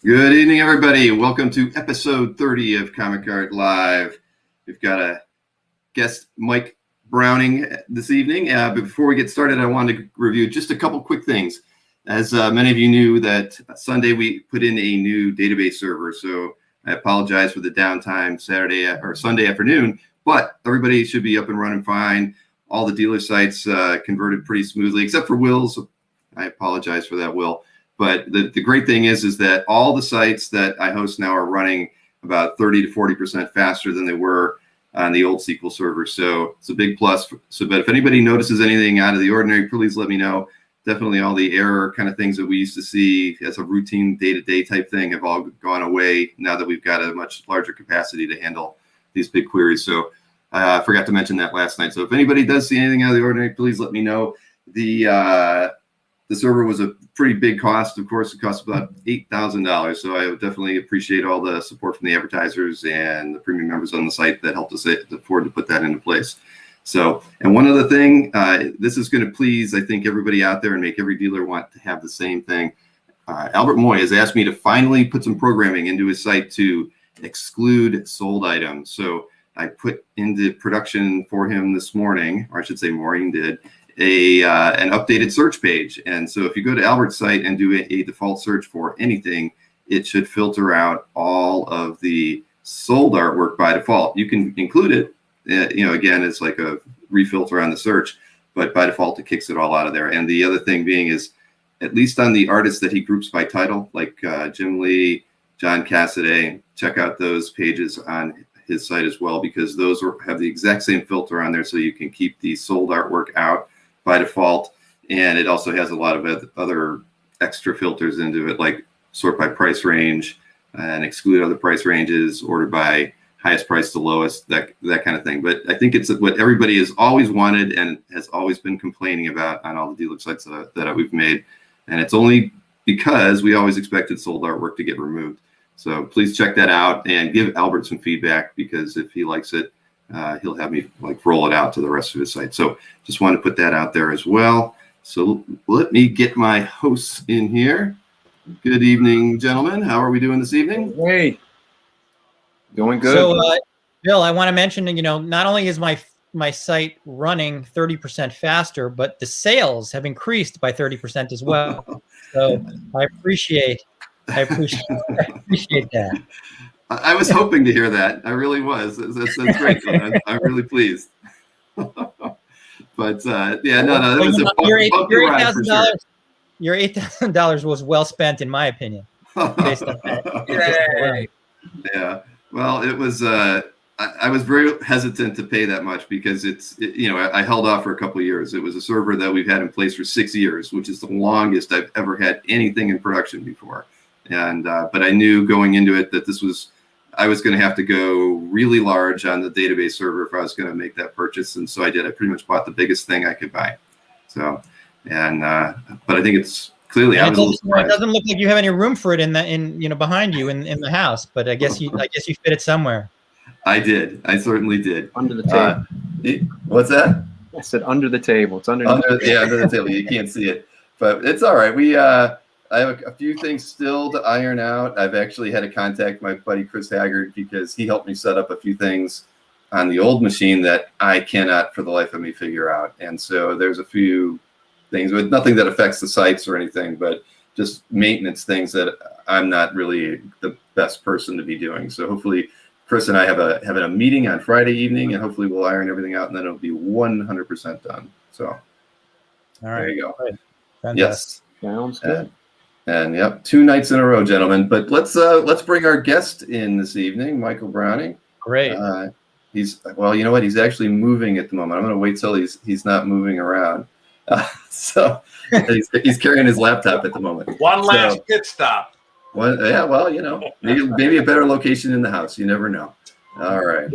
Good evening, everybody. Welcome to episode 30 of Comic Art Live. We've got a guest, Mike Browning, this evening. But before we get started, I wanted to review just a couple quick things. As many of you knew, that Sunday we put in a new database server, so I apologize for the downtime Sunday afternoon, but everybody should be up and running fine. All the dealer sites converted pretty smoothly, except for Will's. I apologize for that, Will. But the great thing is that all the sites that I host now are running about 30 to 40% faster than they were on the old SQL server. So it's a big plus. But if anybody notices anything out of the ordinary, please let me know. Definitely all the error kind of things that we used to see as a routine day-to-day type thing have all gone away now that we've got a much larger capacity to handle these big queries. So I forgot to mention that last night. So if anybody does see anything out of the ordinary, please let me know. The server was a pretty big cost. Of course, it cost about $8,000. So I would definitely appreciate all the support from the advertisers and the premium members on the site that helped us afford to put that into place. So, and one other thing, this is going to please, I think, everybody out there and make every dealer want to have the same thing. Albert Moy has asked me to finally put some programming into his site to exclude sold items. So I put into production for him this morning, or I should say Maureen did, an updated search page. And so if you go to Albert's site and do a default search for anything, it should filter out all of the sold artwork by default. You can include it, again, it's like a refilter on the search, but by default, it kicks it all out of there. And the other thing being is, at least on the artists that he groups by title, like Jim Lee, John Cassaday, check out those pages on his site as well, because those have the exact same filter on there, so you can keep the sold artwork out by default. And it also has a lot of other extra filters into it, like sort by price range and exclude other price ranges, order by highest price to lowest, that kind of thing. But I think it's what everybody has always wanted and has always been complaining about on all the dealer sites that we've made. And it's only because we always expected sold artwork to get removed. So please check that out and give Albert some feedback, because if he likes it, he'll have me roll it out to the rest of his site. So just want to put that out there as well. So let me get my hosts in here. Good evening, gentlemen. How are we doing this evening? Hey, doing good. So, Bill, I want to mention, not only is my site running 30% faster, but the sales have increased by 30% as well. So I appreciate that. I was hoping to hear that. I really was. That's great. I'm really pleased. But yeah, no, that was your $8,000. Your $8,000 was well spent, in my opinion. Based on that. Yeah. Well, it was. I was very hesitant to pay that much because I held off for a couple of years. It was a server that we've had in place for 6 years, which is the longest I've ever had anything in production before. And but I knew going into it that I was going to have to go really large on the database server if I was going to make that purchase. And so I did. I pretty much bought the biggest thing I could buy. So, and but I think it's clearly, it doesn't look like you have any room for it behind you in the house, but I guess you fit it somewhere. I did. I certainly did. Under the table. What's that? I said under the table. It's under the table. You can't see it, but it's all right. I have a few things still to iron out. I've actually had to contact my buddy Chris Haggard, because he helped me set up a few things on the old machine that I cannot for the life of me figure out. And so there's a few things, with nothing that affects the sites or anything, but just maintenance things that I'm not really the best person to be doing. So hopefully Chris and I have a meeting on Friday evening, and hopefully we'll iron everything out, and then it'll be 100% done. So all right, there you go. Right. Yes. Sounds good. And yep, 2 nights in a row, gentlemen. But let's bring our guest in this evening, Michael Browning. Great. He's you know what? He's actually moving at the moment. I'm going to wait till he's not moving around. So he's carrying his laptop at the moment. One last pit stop. Yeah, well, maybe a better location in the house. You never know. All right.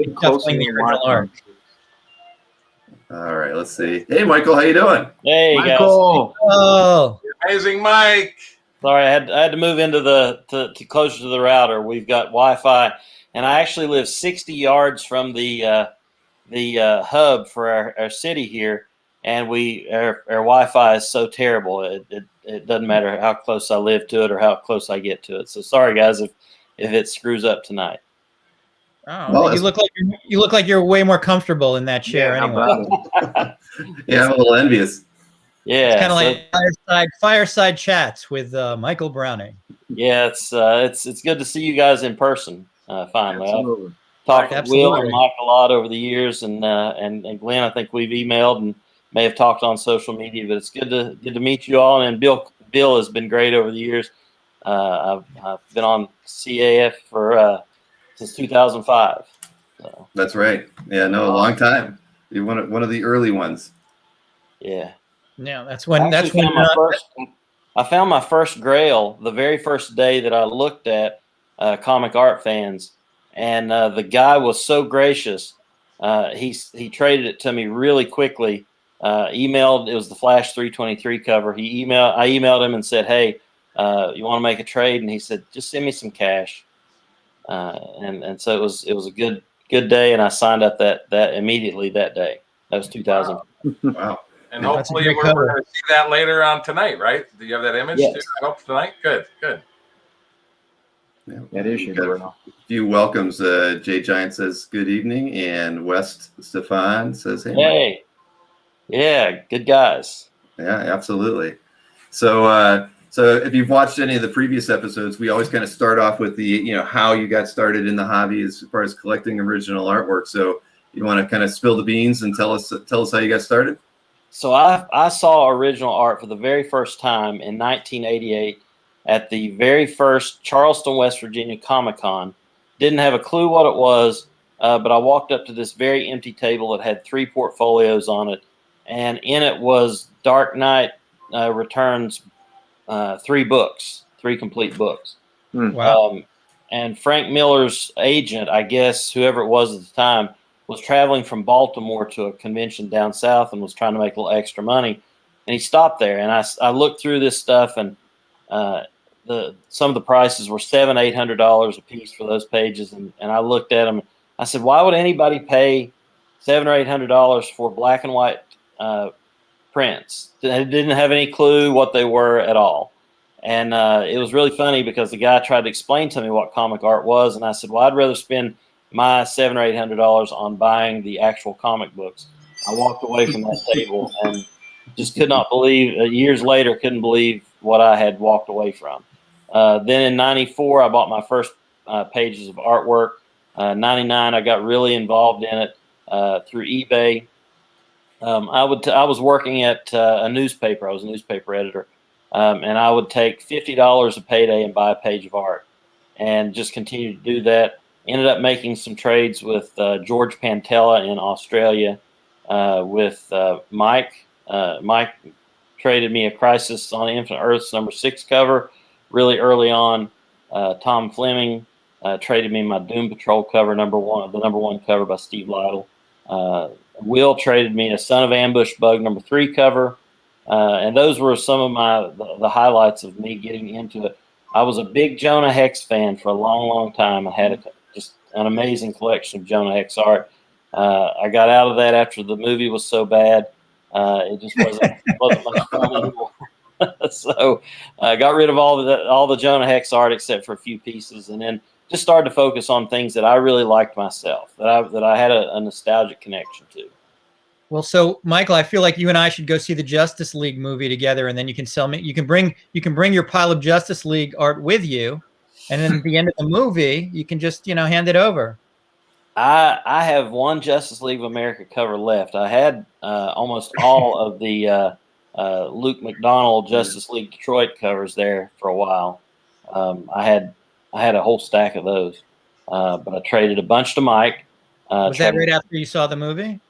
All right. Let's see. Hey, Michael, how you doing? Hey, Michael. guys. Oh, Amazing, Mike. Sorry, I had to move into to closer to the router. We've got Wi-Fi, and I actually live 60 yards from the hub for our city here. and our Wi-Fi is so terrible. It doesn't matter how close I live to it or how close I get to it. So sorry, guys, if it screws up tonight. Oh, Well, you look like you're way more comfortable in that chair How anyway. about it? Yeah, I'm a little envious. Yeah, It's kind of like fireside chats with Michael Browning. yeah. It's good to see you guys in person. Finally, Absolutely. I've talked with Will and Absolutely. Mike a lot over the years, and Glenn. I think we've emailed and may have talked on social media, but it's good to meet you all. And Bill has been great over the years. I've been on CAF for since 2005. So, That's right. Yeah, no, a long time. You're one of the early ones. yeah. Yeah, that's I when actually I found my first Grail the very first day that I looked at Comic Art Fans, and the guy was so gracious. He traded it to me really quickly. Emailed, it was the Flash 323 cover. I emailed him and said, "Hey, you want to make a trade?" And he said, "Just send me some cash." And so it was a good day, and I signed up that immediately that day. That was 2000. Wow. And Yeah, that's a hopefully great we're cover. going to see that later on tonight, right? Do you have that image Yes. too? I hope tonight. Good. Yeah, That is we've your got a few welcomes. Jay Giant says good evening, and West Stefan says hey. Mike. Hey, yeah, good guys. Yeah, absolutely. So if you've watched any of the previous episodes, we always kind of start off with the how you got started in the hobby as far as collecting original artwork. So you want to kind of spill the beans and tell us how you got started? So I saw original art for the very first time in 1988 at the very first Charleston, West Virginia Comic-Con. Didn't have a clue what it was, but I walked up to this very empty table that had 3 portfolios on it, and in it was Dark Knight Returns, 3 books, 3 complete books. Wow. And Frank Miller's agent, I guess, whoever it was at the time, was traveling from Baltimore to a convention down south and was trying to make a little extra money. And he stopped there, and I looked through this stuff, and some of the prices were $700-800 a piece for those pages. And I looked at them. I said, why would anybody pay $700 or $800 for black and white prints? I didn't have any clue what they were at all. And it was really funny because the guy tried to explain to me what comic art was, and I said, well, I'd rather spend my $700 or $800 on buying the actual comic books. I walked away from that table and just could not believe, years later, couldn't believe what I had walked away from. Then in 94, I bought my first pages of artwork. 99, I got really involved in it through eBay. I was working at a newspaper. I was a newspaper editor. And I would take $50 a payday and buy a page of art and just continue to do that. Ended up making some trades with George Pantella in Australia with Mike. Mike traded me a Crisis on Infinite Earths #6 cover really early on. Tom Fleming traded me my Doom Patrol cover, the #1 cover by Steve Lightle. Will traded me a Son of Ambush Bug #3 cover. And those were some of the highlights of me getting into it. I was a big Jonah Hex fan for a long, long time. I had just an amazing collection of Jonah Hex art. I got out of that after the movie was so bad. It just wasn't much fun anymore. So I got rid of all the Jonah Hex art except for a few pieces, and then just started to focus on things that I really liked myself, that I had a nostalgic connection to. Well, so Michael, I feel like you and I should go see the Justice League movie together, and then you can sell me. You can bring your pile of Justice League art with you, and then at the end of the movie, you can just hand it over. I have one Justice League of America cover left. I had almost all of the Luke McDonnell Justice League Detroit covers there for a while. I had a whole stack of those, but I traded a bunch to Mike. Was that right after you saw the movie?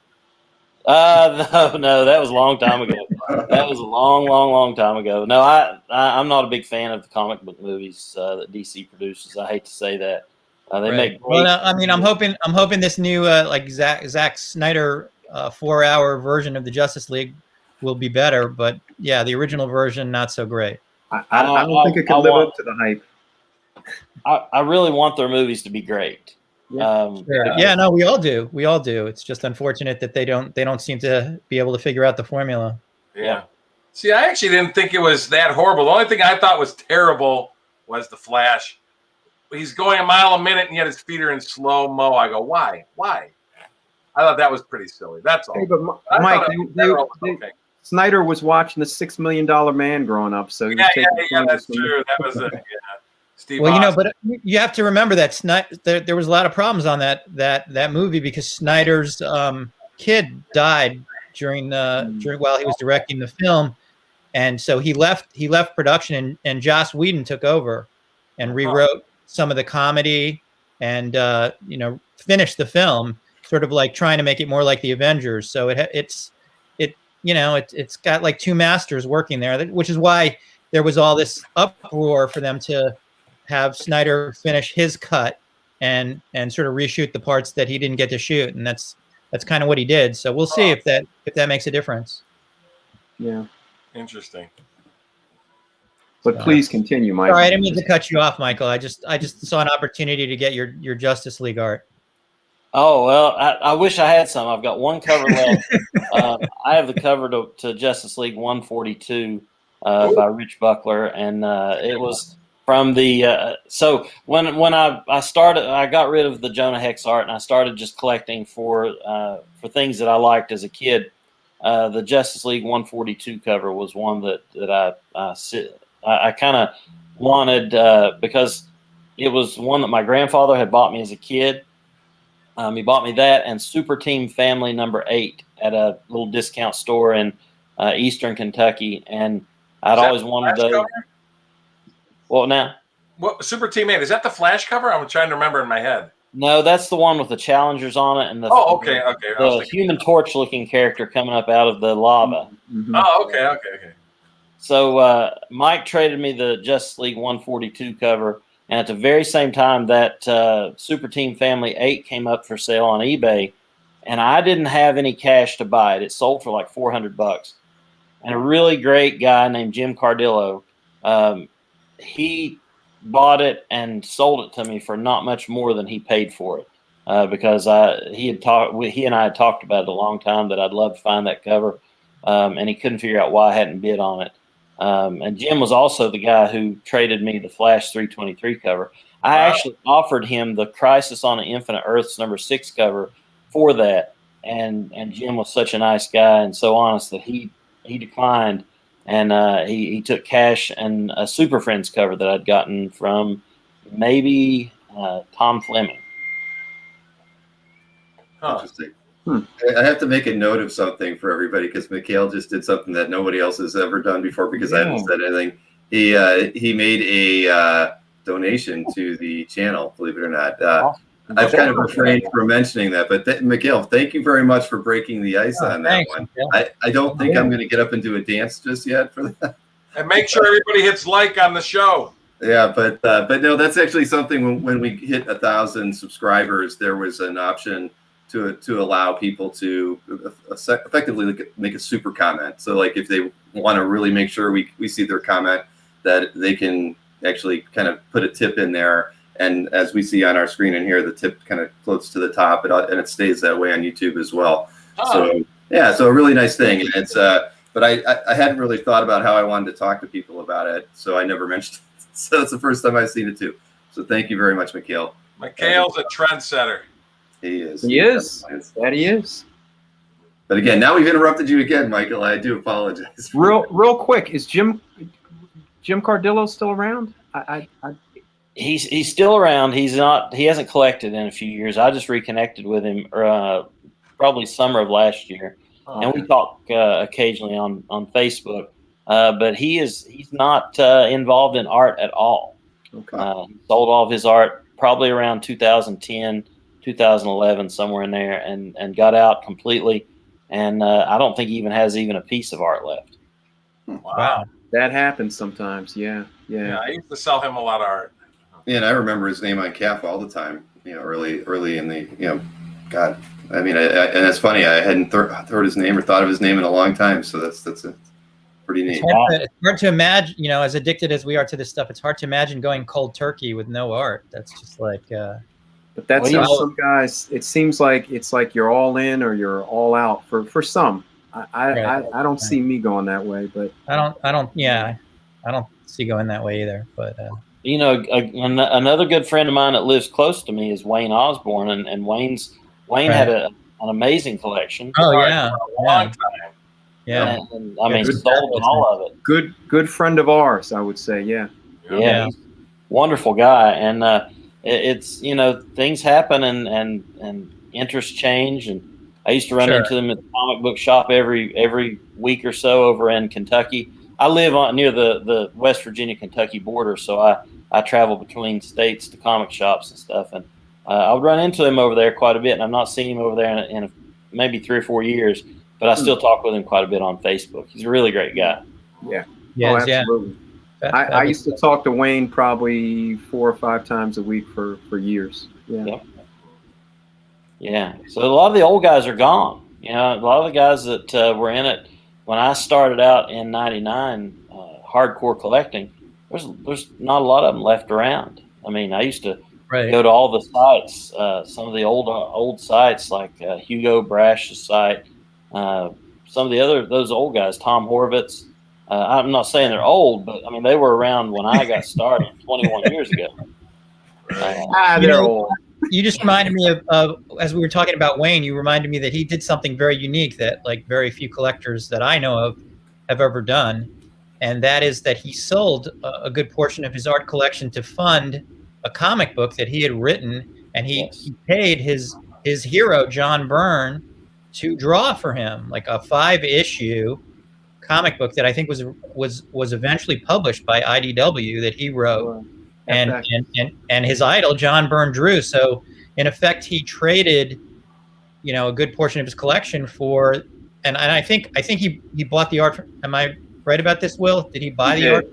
No, that was a long time ago. That was a long time ago. No, I'm not a big fan of the comic book movies that DC produces. I hate to say that. They make great. Well, no, I mean, I'm hoping this new like Zack Snyder 4-hour version of the Justice League will be better. But yeah, the original version not so great. I don't think it can live up to the hype. I really want their movies to be great. Sure. Yeah, no, we all do. We all do. It's just unfortunate that they don't seem to be able to figure out the formula. Yeah. See, I actually didn't think it was that horrible. The only thing I thought was terrible was the Flash. He's going a mile a minute and yet his feet are in slow mo. I go, why? Why? I thought that was pretty silly. That's all. Hey, but Mike, Snyder was watching the $6 Million Man growing up, so yeah, that's true. That was a Steve. Well, Austin. but you have to remember that there was a lot of problems on that movie because Snyder's kid died during while he was directing the film, and so he left production, and Joss Whedon took over and rewrote some of the comedy and finished the film, sort of like trying to make it more like the Avengers. So it's got like two masters working there, which is why there was all this uproar for them to have Snyder finish his cut and sort of reshoot the parts that he didn't get to shoot, and that's kind of what he did. So we'll see if that makes a difference. Yeah, interesting. But please continue, Mike. All right, I didn't mean to cut you off, Michael. I just saw an opportunity to get your Justice League art. Oh, well, I wish I had some. I've got one cover left. I have the cover to Justice League 142 by Rich Buckler, and it was from the so when I started, I got rid of the Jonah Hex art, and I started just collecting for things that I liked as a kid. The Justice League 142 cover was one that I kind of wanted because it was one that my grandfather had bought me as a kid. He bought me that and Super Team Family #8 at a little discount store in Eastern Kentucky, and I'd always wanted those. Cover? What now? What Super Team 8? Is that the Flash cover? I'm trying to remember in my head. No, that's the one with the Challengers on it and the the Human Torch looking character coming up out of the lava. Mm-hmm. Oh, okay. So Mike traded me the Justice League 142 cover. And at the very same time that Super Team Family 8 came up for sale on eBay, and I didn't have any cash to buy it. It sold for like $400. And a really great guy named Jim Cardillo, he bought it and sold it to me for not much more than he paid for it, because he and I had talked about it a long time that I'd love to find that cover, and he couldn't figure out why I hadn't bid on it. And Jim was also the guy who traded me the Flash 323 cover. I actually offered him the Crisis on Infinite Earths #6 cover for that, and Jim was such a nice guy and so honest that he declined, and he took cash and a Super Friends cover that I'd gotten from maybe Tom Fleming. Interesting. I have to make a note of something for everybody because Mikhail just did something that nobody else has ever done before because I haven't said anything. He made a donation to the channel, believe it or not. I've kind of refrained from mentioning that, but Mikhail, thank you very much for breaking the ice on that one. I don't think I'm going to get up and do a dance just yet for that. And make sure everybody hits like on the show. Yeah, but no, that's actually something when we hit 1,000 subscribers, there was an option to allow people to effectively make a super comment. So like if they want to really make sure we see their comment, that they can actually kind of put a tip in there. And as we see on our screen in here, the tip kind of floats to the top, and it stays that way on YouTube as well. So yeah, so a really nice thing. And it's but I hadn't really thought about how I wanted to talk to people about it, so I never mentioned it. So it's the first time I've seen it too. So thank you very much, Mikhail. Mikhail's a trendsetter. He is. He is. That he is. But again, now we've interrupted you again, Michael. I do apologize. Real quick, is Jim Cardillo still around? He's still around. He hasn't collected in a few years. I just reconnected with him probably summer of last year, and we talk occasionally on Facebook. But he's not involved in art at all. Okay. He sold all of his art probably around 2010. 2011, somewhere in there, and got out completely. And I don't think he even has a piece of art left. Wow. That happens sometimes. Yeah. I used to sell him a lot of art. Yeah, and I remember his name on CAF all the time. Early in the God. I mean, and that's funny. I hadn't heard his name or thought of his name in a long time. So that's pretty neat. It's hard to imagine. As addicted as we are to this stuff, it's hard to imagine going cold turkey with no art. That's just like. But that's Well, some guys. It seems like it's like you're all in or you're all out for some. I don't see me going that way, but I don't see going that way either. But you know, another good friend of mine that lives close to me is Wayne Osborne, and Wayne had an amazing collection. Oh For yeah, a long time. yeah. And, I mean, good sold all of it. good friend of ours, I would say. Yeah. Yeah, he's a wonderful guy, and it's things happen and interests change, and I used to run into them at the comic book shop every week or so over in Kentucky. I live near the West Virginia Kentucky border, so I travel between states to comic shops and stuff, and I would run into him over there quite a bit, and I've not seen him over there in maybe 3 or 4 years, but I still talk with him quite a bit on Facebook. He's a really great guy. Yeah. Yes, absolutely. I used to talk to Wayne probably 4 or 5 times a week for years. Yeah. Yeah. So a lot of the old guys are gone. A lot of the guys that were in it when I started out in '99, hardcore collecting. There's not a lot of them left around. I mean, I used to go to all the sites, some of the old sites like Hugo Brash's site, some of those old guys, Tom Horvitz. I'm not saying they're old, but I mean they were around when I got started 21 years ago. They're old. You just reminded me of as we were talking about Wayne. You reminded me that he did something very unique that like very few collectors that I know of have ever done, and that is that he sold a good portion of his art collection to fund a comic book that he had written, and he paid his hero John Byrne to draw for him like a 5-issue comic book that I think was eventually published by IDW that he wrote, and his idol John Byrne drew. So in effect, he traded, a good portion of his collection for, and I think he bought the art. Am I right about this, Will? Did he buy the art?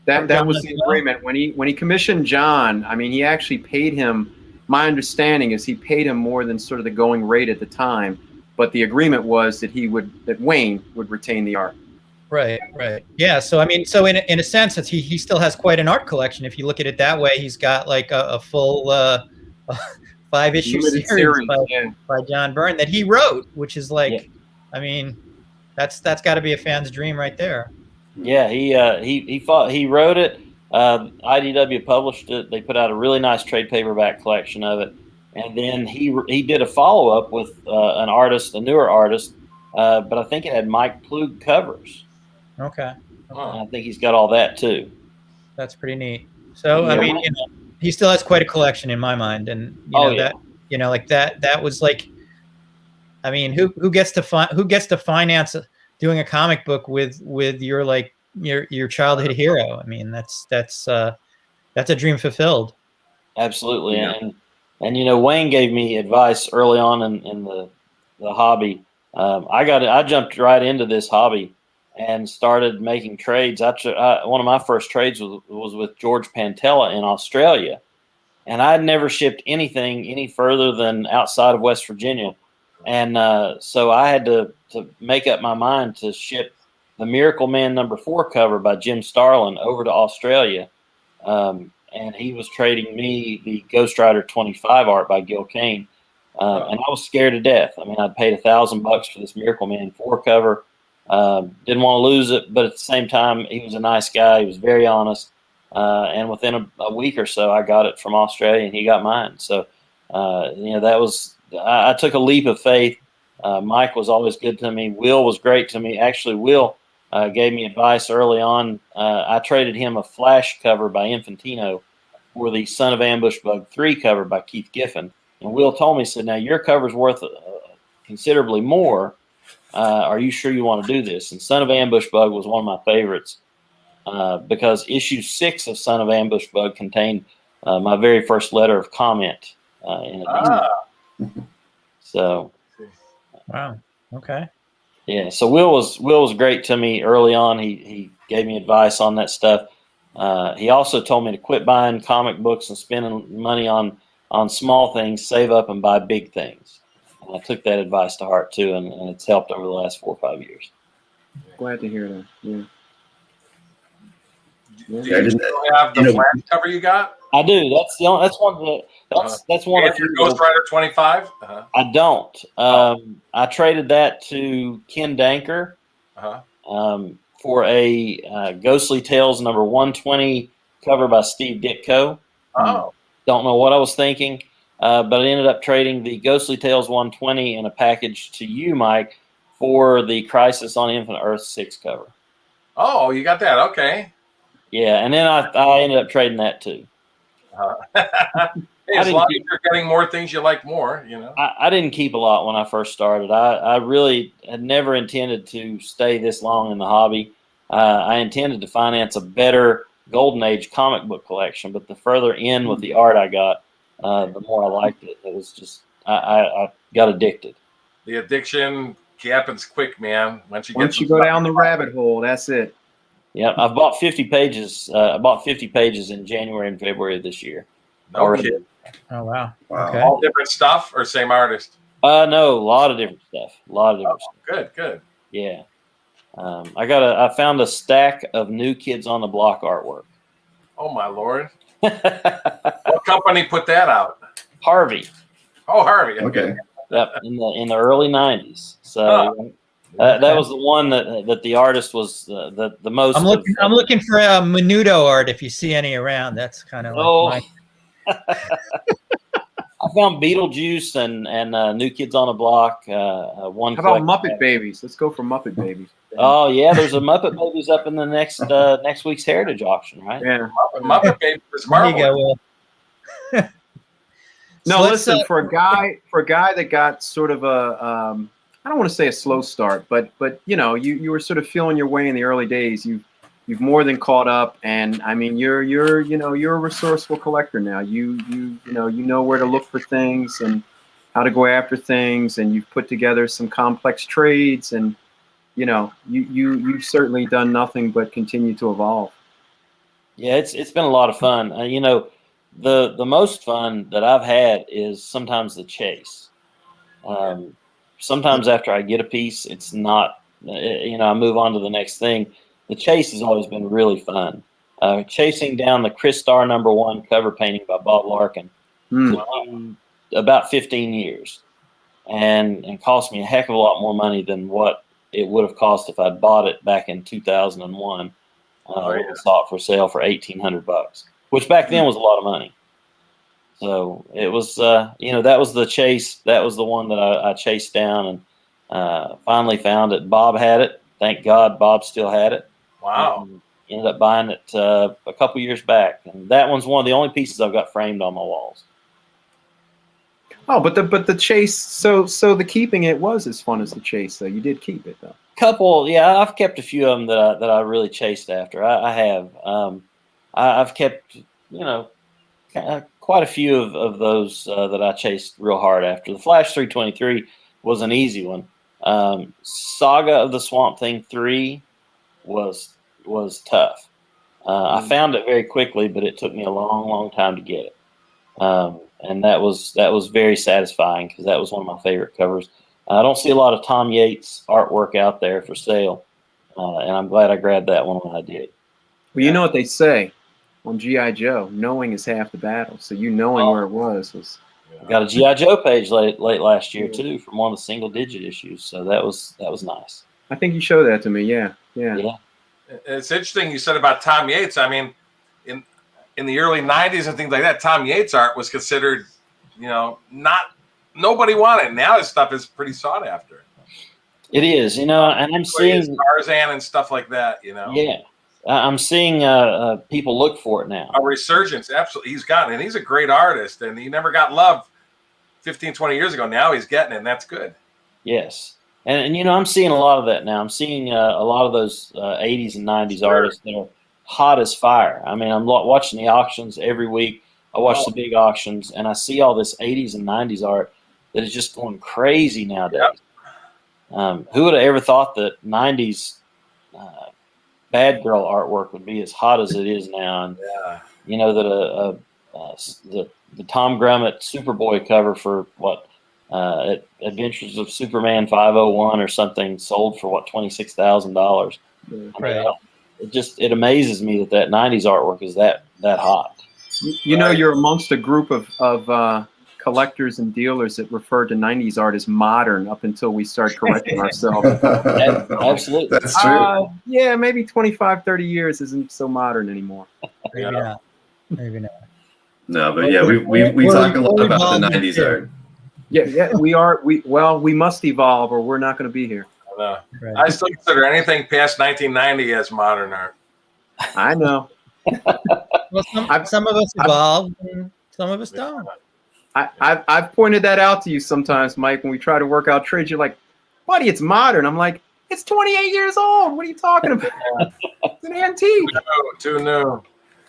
That was the agreement when he commissioned John. I mean, he actually paid him. My understanding is he paid him more than sort of the going rate at the time, but the agreement was that Wayne would retain the art. Right. Yeah. So I mean, so in a sense, he still has quite an art collection. If you look at it that way, he's got like a full 5-issue series by John Byrne that he wrote, which is like, I mean, that's got to be a fan's dream right there. Yeah, he wrote it. IDW published it. They put out a really nice trade paperback collection of it, and then he did a follow up with a newer artist, but I think it had Mike Plug covers. Okay. I think he's got all that too. That's pretty neat. So I mean, he still has quite a collection in my mind, and that was like, I mean, who gets to finance doing a comic book with your childhood hero? I mean, that's a dream fulfilled. Absolutely, and Wayne gave me advice early on in the hobby. I jumped right into this hobby and started making trades. One of my first trades was with George Pantella in Australia, and I had never shipped anything any further than outside of West Virginia, and so I had to make up my mind to ship the Miracle Man #4 cover by Jim Starlin over to Australia, and he was trading me the Ghost Rider 25 art by Gil Kane, and I was scared to death. I mean, I'd paid $1,000 for this Miracle Man 4 cover. Didn't want to lose it, but at the same time, he was a nice guy. He was very honest, and within a week or so, I got it from Australia, and he got mine. So, that was I took a leap of faith. Mike was always good to me. Will was great to me. Actually, Will gave me advice early on. I traded him a Flash cover by Infantino for the Son of Ambush Bug 3 cover by Keith Giffen. And Will told me, said, "Now your cover's worth considerably more. Are you sure you want to do this?" And Son of Ambush Bug was one of my favorites because issue 6 of Son of Ambush Bug contained my very first letter of comment in it. So, wow, okay, yeah. So Will was great to me early on. He gave me advice on that stuff. He also told me to quit buying comic books and spending money on small things, save up and buy big things. And I took that advice to heart too, and it's helped over the last 4 or 5 years. Glad to hear that. Yeah. Do you still have the Flash cover you got? I do. That's one of That's one of your Ghost Rider 25. I don't. I traded that to Ken Danker for a Ghostly Tales number 120 cover by Steve Ditko. Don't know what I was thinking, but I ended up trading the Ghostly Tales 120 in a package to you, Mike, for the Crisis on Infinite Earth 6 cover. Oh, you got that? Okay. Yeah, and then I ended up trading that too. Hey, as long as you're getting more things you like more, you know. I didn't keep a lot when I first started. I really had never intended to stay this long in the hobby. I intended to finance a better Golden Age comic book collection, but the further in with the art I got, the more I liked it. It was just I got addicted. The addiction happens quick, man. Once you go down the rabbit hole, that's it. Yeah, I've bought 50 pages. I bought 50 pages in January and February of this year. No kidding. Oh wow! Wow. All different stuff or same artist? No, a lot of different stuff. Good. Yeah. I found a stack of New Kids on the Block artwork. Oh my Lord. What company put that out? Harvey. Oh, Harvey. Okay. Yep, in the early 90s. So that was the one that the artist was the most. I'm looking for a Menudo art. If you see any around, that's kind of like I found Beetlejuice and New Kids on the Block. One. How about Muppet Babies? Let's go for Muppet Babies. Oh yeah, there's a Muppet Babies up in the next week's Heritage auction, right? Yeah, Muppet Babies is There you go, Will. No, listen, for a guy that got sort of a I don't want to say a slow start, but you know, you were sort of feeling your way in the early days. You've more than caught up, and I mean, you're a resourceful collector now. You know where to look for things and how to go after things, and you've put together some complex trades, and you know, you've certainly done nothing but continue to evolve. Yeah, it's been a lot of fun. You know, the most fun that I've had is sometimes the chase. Sometimes after I get a piece, it's not, you know, I move on to the next thing. The chase has always been really fun. Chasing down the Chris Starr #1 cover painting by Bob Larkin took me about 15 years and cost me a heck of a lot more money than what it would have cost if I'd bought it back in 2001. I saw it for sale for $1,800, which back then was a lot of money. So it was, you know, that was the chase. That was the one that I chased down and finally found it. Bob had it. Thank God Bob still had it. Wow. Ended up buying it a couple years back. And that one's one of the only pieces I've got framed on my walls. Oh, but the chase, so the keeping it was as fun as the chase, though. You did keep it, though. Yeah, I've kept a few of them that I really chased after. I have. I've kept, you know, quite a few of those that I chased real hard after. The Flash 323 was an easy one. Saga of the Swamp Thing 3 was tough. I found it very quickly, but it took me a long time to get it. And that was very satisfying because that was one of my favorite covers. I don't see a lot of Tom Yates artwork out there for sale, and I'm glad I grabbed that one when I did. Well, you know what they say on G.I. Joe, knowing is half the battle. So you knowing where it was. I got a G.I. Joe page late last year too from one of the single digit issues, so that was nice. I think you showed that to me. Yeah. It's interesting you said about Tom Yates. I mean, in the early 90s and things like that, Tom Yates art was considered, you know, nobody wanted. Now his stuff is pretty sought after. It is, you know, and I'm seeing Tarzan and stuff like that, you know. Yeah. I'm seeing people look for it now. A resurgence, absolutely. He's gotten it. And he's a great artist, and he never got love 15, 20 years ago. Now he's getting it, and that's good. Yes. And you know, I'm seeing a lot of that now. I'm seeing a lot of those 80s and 90s artists that are hot as fire. I mean, I'm watching the auctions every week. I watch the big auctions, and I see all this 80s and 90s art that is just going crazy nowadays. Yep. Who would have ever thought that 90s bad girl artwork would be as hot as it is now? And you know that the Tom Grummett Superboy cover for what Adventures of Superman 501 or something sold for what $26,000. Right. It amazes me that 90s artwork is that hot. You know, you're amongst a group of collectors and dealers that refer to 90s art as modern up until we start correcting ourselves. Absolutely. That's true. Yeah, maybe 25, 30 years isn't so modern anymore. Maybe not. Maybe not. No, but yeah, we talk a lot about the 90s art. Yeah, we must evolve or we're not going to be here. Right. Right. I still consider anything past 1990 as modern art. I know. Well, some of us evolve and some of us don't. I've pointed that out to you sometimes, Mike, when we try to work out trades. You're like, buddy, it's modern. I'm like, it's 28 years old. What are you talking about? It's an antique. Too new.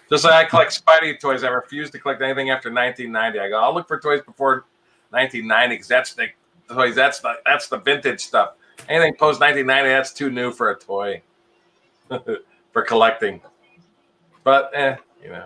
Just like I collect Spidey toys, I refuse to collect anything after 1990. I go, I'll look for toys before 1990 because that's the toys. That's the vintage stuff. Anything post 1990, that's too new for a toy for collecting. But you know.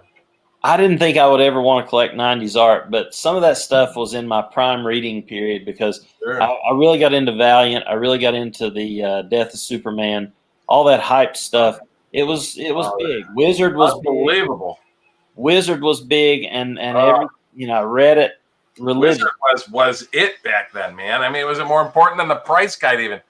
I didn't think I would ever want to collect 90s art, but some of that stuff was in my prime reading period because Sure. I really got into Valiant. I really got into the Death of Superman, all that hyped stuff. It was big. Wizard was unbelievable. Big. Wizard was big, and every, I read it religiously. Wizard was it back then, man. I mean, it was more important than the price guide even.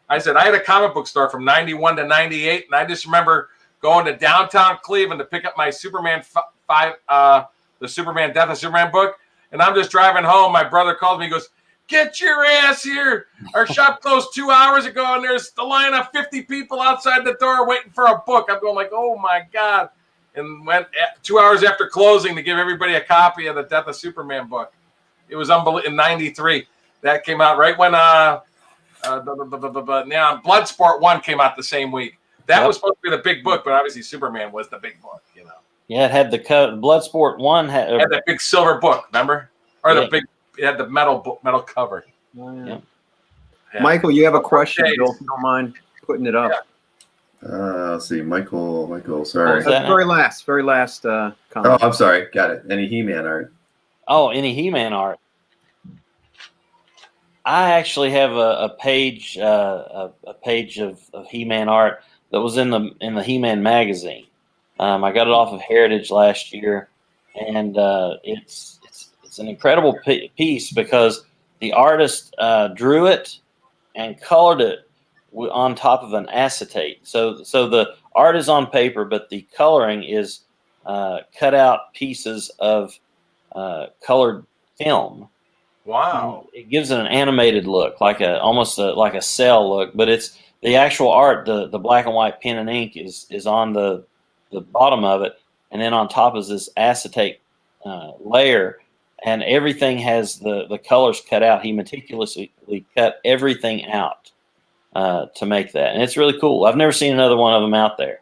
I said I had a comic book store from 91 to 98, and I just remember going to downtown Cleveland to pick up my Superman the Superman Death of Superman book, and I'm just driving home. My brother calls me. He goes, "Get your ass here! Our shop closed 2 hours ago, and there's the line of 50 people outside the door waiting for a book." I'm going like, "Oh my god!" And went 2 hours after closing to give everybody a copy of the Death of Superman book. It was unbelievable. In '93, that came out right when now Bloodsport 1 came out the same week. That was supposed to be the big book, but obviously Superman was the big book, you know. Yeah, it had the Bloodsport 1 had that big silver book, remember? Or the big, it had the metal cover. Yeah. Michael, you have a question? If you don't mind putting it up. Let's see, Michael, sorry. Very last comment. Oh, I'm sorry. Got it. Any He-Man art? Oh, any He-Man art. I actually have a page of He-Man art that was in the He-Man magazine. I got it off of Heritage last year, and it's an incredible piece because the artist drew it and colored it on top of an acetate. So the art is on paper, but the coloring is cut out pieces of colored film. Wow! It gives it an animated look, almost like a cell look, but it's the actual art. The black and white pen and ink is on the bottom of it, and then on top is this acetate layer, and everything has the colors cut out. He meticulously cut everything out to make that, and it's really cool. I've never seen another one of them out there.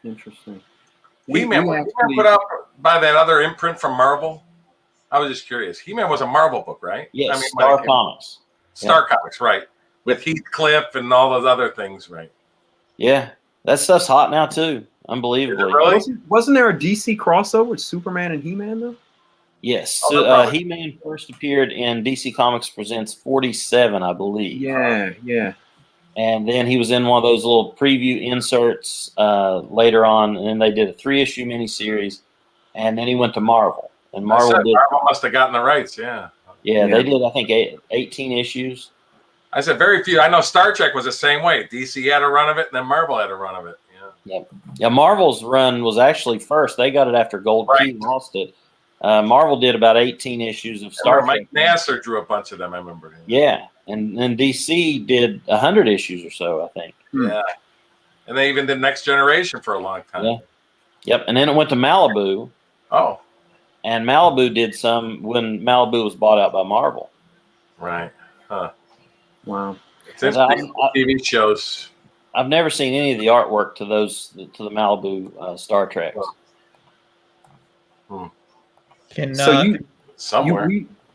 Interesting. He-Man was put out by that other imprint from Marvel. I was just curious. He-Man was a Marvel book, right? Yes, I mean, Star Comics. Star Comics, right? With Heathcliff and all those other things, right? Yeah, that stuff's hot now too. Unbelievably. Really? Wasn't there a DC crossover with Superman and He-Man though? Yes. Oh, He-Man first appeared in DC Comics Presents 47, I believe. Yeah. And then he was in one of those little preview inserts later on, and then they did a 3-issue miniseries, and then he went to Marvel. And Marvel must have gotten the rights, yeah. Yeah, they did, I think, 18 issues. I said very few. I know Star Trek was the same way. DC had a run of it, and then Marvel had a run of it. Yeah, Marvel's run was actually first. They got it after Gold Key lost it. Marvel did about 18 issues of Star Trek. Mike Nasser drew a bunch of them, I remember. Yeah, and then DC did 100 issues or so, I think. Yeah, and they even did Next Generation for a long time. Yeah. Yep, and then it went to Malibu. Oh. And Malibu did some when Malibu was bought out by Marvel. Right. Huh. Wow. It's interesting TV shows. I've never seen any of the artwork to the Malibu Star Treks. Somewhere.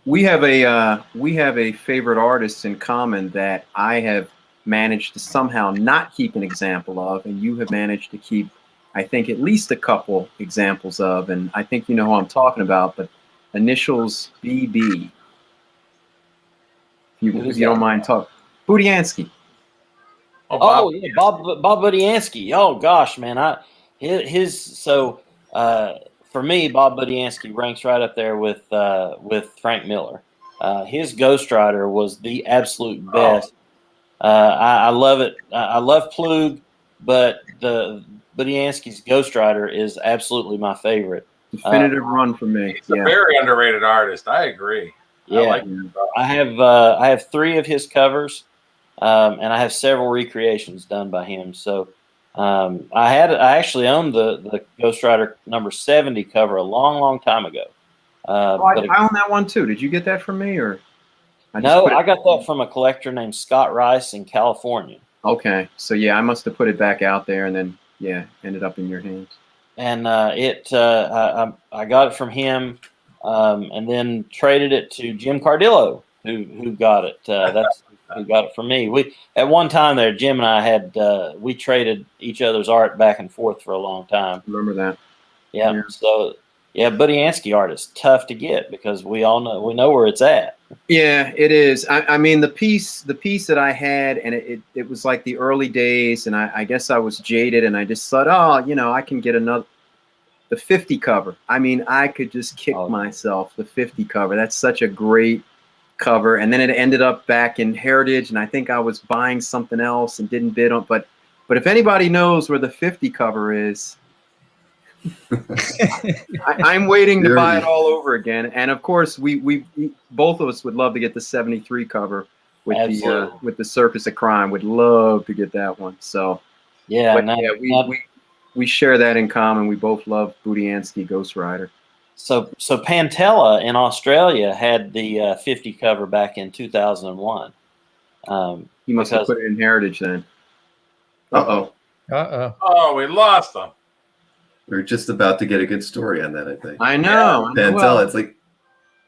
We have a favorite artist in common that I have managed to somehow not keep an example of, and you have managed to keep, I think, at least a couple examples of, and I think you know who I'm talking about, but initials BB. If you don't mind talking. Budiansky. Oh yeah, Bob Budiansky. Oh gosh, man, For me, Bob Budiansky ranks right up there with Frank Miller. His Ghost Rider was the absolute best. I love it. I love Plug, but the Budiansky's Ghost Rider is absolutely my favorite. Definitive run for me. He's a very underrated artist. I agree. Yeah, I like him. I have 3 of his covers, and I have several recreations done by him. So I actually owned the Ghost Rider number 70 cover a long time ago. I own that one too. Did you get that from me or? I got that from a collector named Scott Rice in California. Okay, so yeah, I must have put it back out there, and then ended up in your hands. And I got it from him, and then traded it to Jim Cardillo, who got it. That's who got it from me. We at one time there, Jim and I had we traded each other's art back and forth for a long time. Remember that? Yeah. So yeah, Budiansky art is tough to get because we know where it's at. Yeah, it is. I mean, the piece that I had, and it was like the early days, and I guess I was jaded, and I just thought, I can get the 50 cover. I mean, I could just kick myself. The 50 cover. That's such a great cover. And then it ended up back in Heritage, and I think I was buying something else and didn't bid on. But if anybody knows where the 50 cover is, I'm waiting to buy it all over again. And of course, we both of us would love to get the 73 cover with the Circus of Crime. Would love to get that one. So we share that in common. We both love Budiansky Ghost Rider. So Pantella in Australia had the 50 cover back in 2001. He must have put it in Heritage then. Uh-oh. Oh, we lost them. We're just about to get a good story on that, I think. I know. Pantella, it's like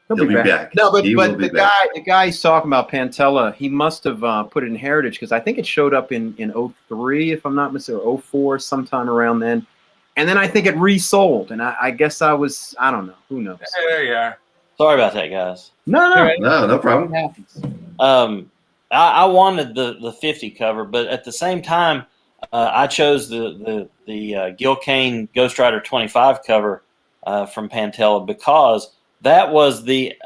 he'll be back. No, but the guy he's talking about, Pantella, he must have put it in Heritage because I think it showed up in 03, if I'm not mistaken, or 04, sometime around then. And then I think it resold, and I guess I don't know. Who knows? There you are. Sorry about that, guys. No problem. I wanted the 50 cover, but at the same time, I chose the Gil Kane Ghost Rider 25 cover from Pantella because that was the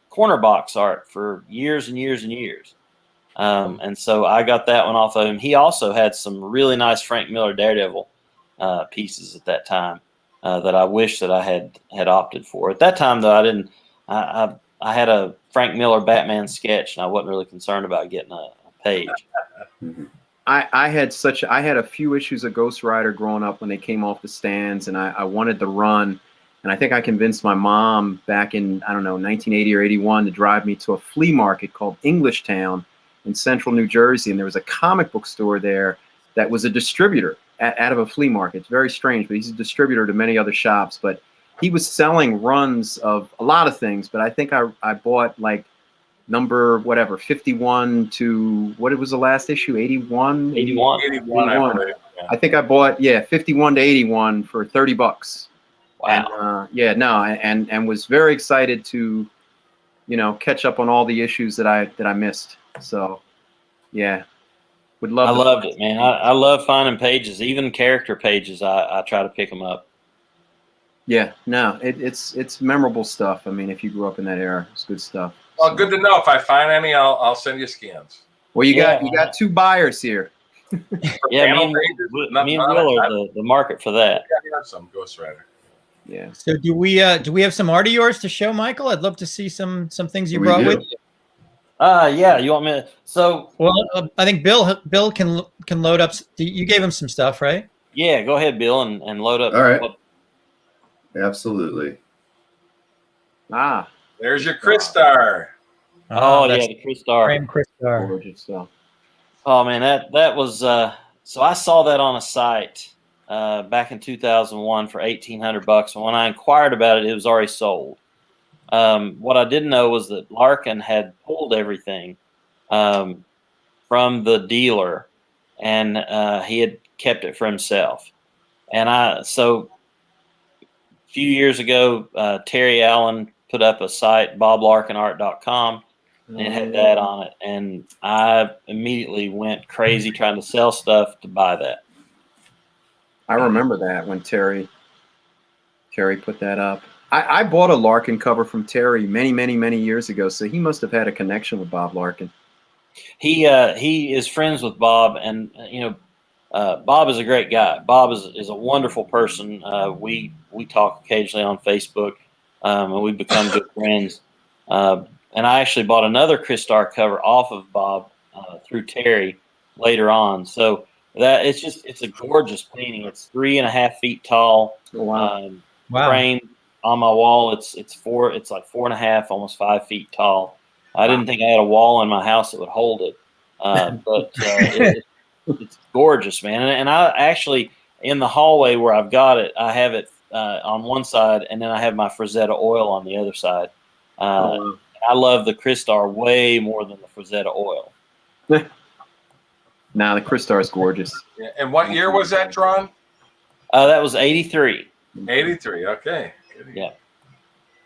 corner box art for years and years and years. And so I got that one off of him. He also had some really nice Frank Miller Daredevil pieces at that time that I wish that I had opted for. At that time, though, I didn't. I had a Frank Miller Batman sketch, and I wasn't really concerned about getting a page. I had a few issues of Ghost Rider growing up when they came off the stands, and I wanted the run. And I think I convinced my mom back in, 1980 or 81 to drive me to a flea market called Englishtown in central New Jersey. And there was a comic book store there that was a distributor out of a flea market. It's very strange, but he's a distributor to many other shops. But he was selling runs of a lot of things. But I think I bought like number 51 to, what was the last issue? 81? 81. 81. I think I bought 51 to 81 for $30. Wow. And, and was very excited to, catch up on all the issues that I missed. So, yeah, would love. I loved it, man. I love finding pages, even character pages. I try to pick them up. Yeah, no, it's memorable stuff. I mean, if you grew up in that era, it's good stuff. Well, good to know. If I find any, I'll send you scans. Well, you got two buyers here. Yeah, me and Will are the market for that. Yeah, we have some Ghost Rider. Yeah. So do we have some art of yours to show, Michael? I'd love to see some things you brought with you. Yeah, you want me to? So, well, I think Bill can load up. You gave him some stuff, right? Yeah, go ahead, Bill, and load up. All right. Absolutely. There's your Crystar. Oh yeah, the Crystar. Frame Crystar. Gorgeous stuff. Oh man, that was so I saw that on a site back in 2001 for $1,800, and when I inquired about it, it was already sold. What I didn't know was that Larkin had pulled everything from the dealer, and he had kept it for himself. And so a few years ago, Terry Allen put up a site, boblarkinart.com, and it had that on it. And I immediately went crazy trying to sell stuff to buy that. I remember that when Terry put that up. I bought a Larkin cover from Terry many years ago, so he must have had a connection with Bob Larkin. He is friends with Bob, and Bob is a great guy. Bob is a wonderful person. We talk occasionally on Facebook, and we've become good friends. And I actually bought another Christar cover off of Bob through Terry later on. So that it's a gorgeous painting. It's 3.5 feet tall. Wow. Framed on my wall. It's like 4.5, almost 5 feet tall. I didn't think I had a wall in my house that would hold it, but it's gorgeous, man. And I actually, in the hallway where I've got it, I have it on one side, and then I have my Frazetta oil on the other side. I love the Christar way more than the Frazetta oil. Nah, the Christar is gorgeous. Yeah. And what year was that drawn? That was 83. 83. Okay. Yeah.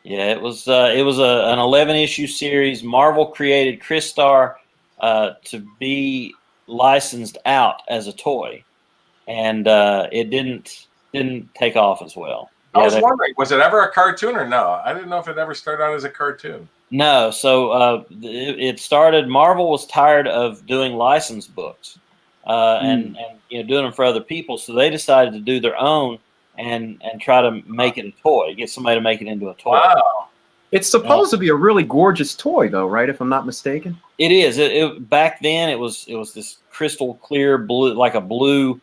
Yeah, it was an 11-issue series. Marvel created Christar to be licensed out as a toy, and it didn't take off as well. I was wondering, was it ever a cartoon or no? I didn't know if it ever started out as a cartoon. No, so it started. Marvel was tired of doing licensed books and doing them for other people, so they decided to do their own and try to make it a toy, get somebody to make it into a toy. Wow. It's supposed to be a really gorgeous toy, though, right? If I'm not mistaken. It is. It back then it was this crystal clear blue, like a blue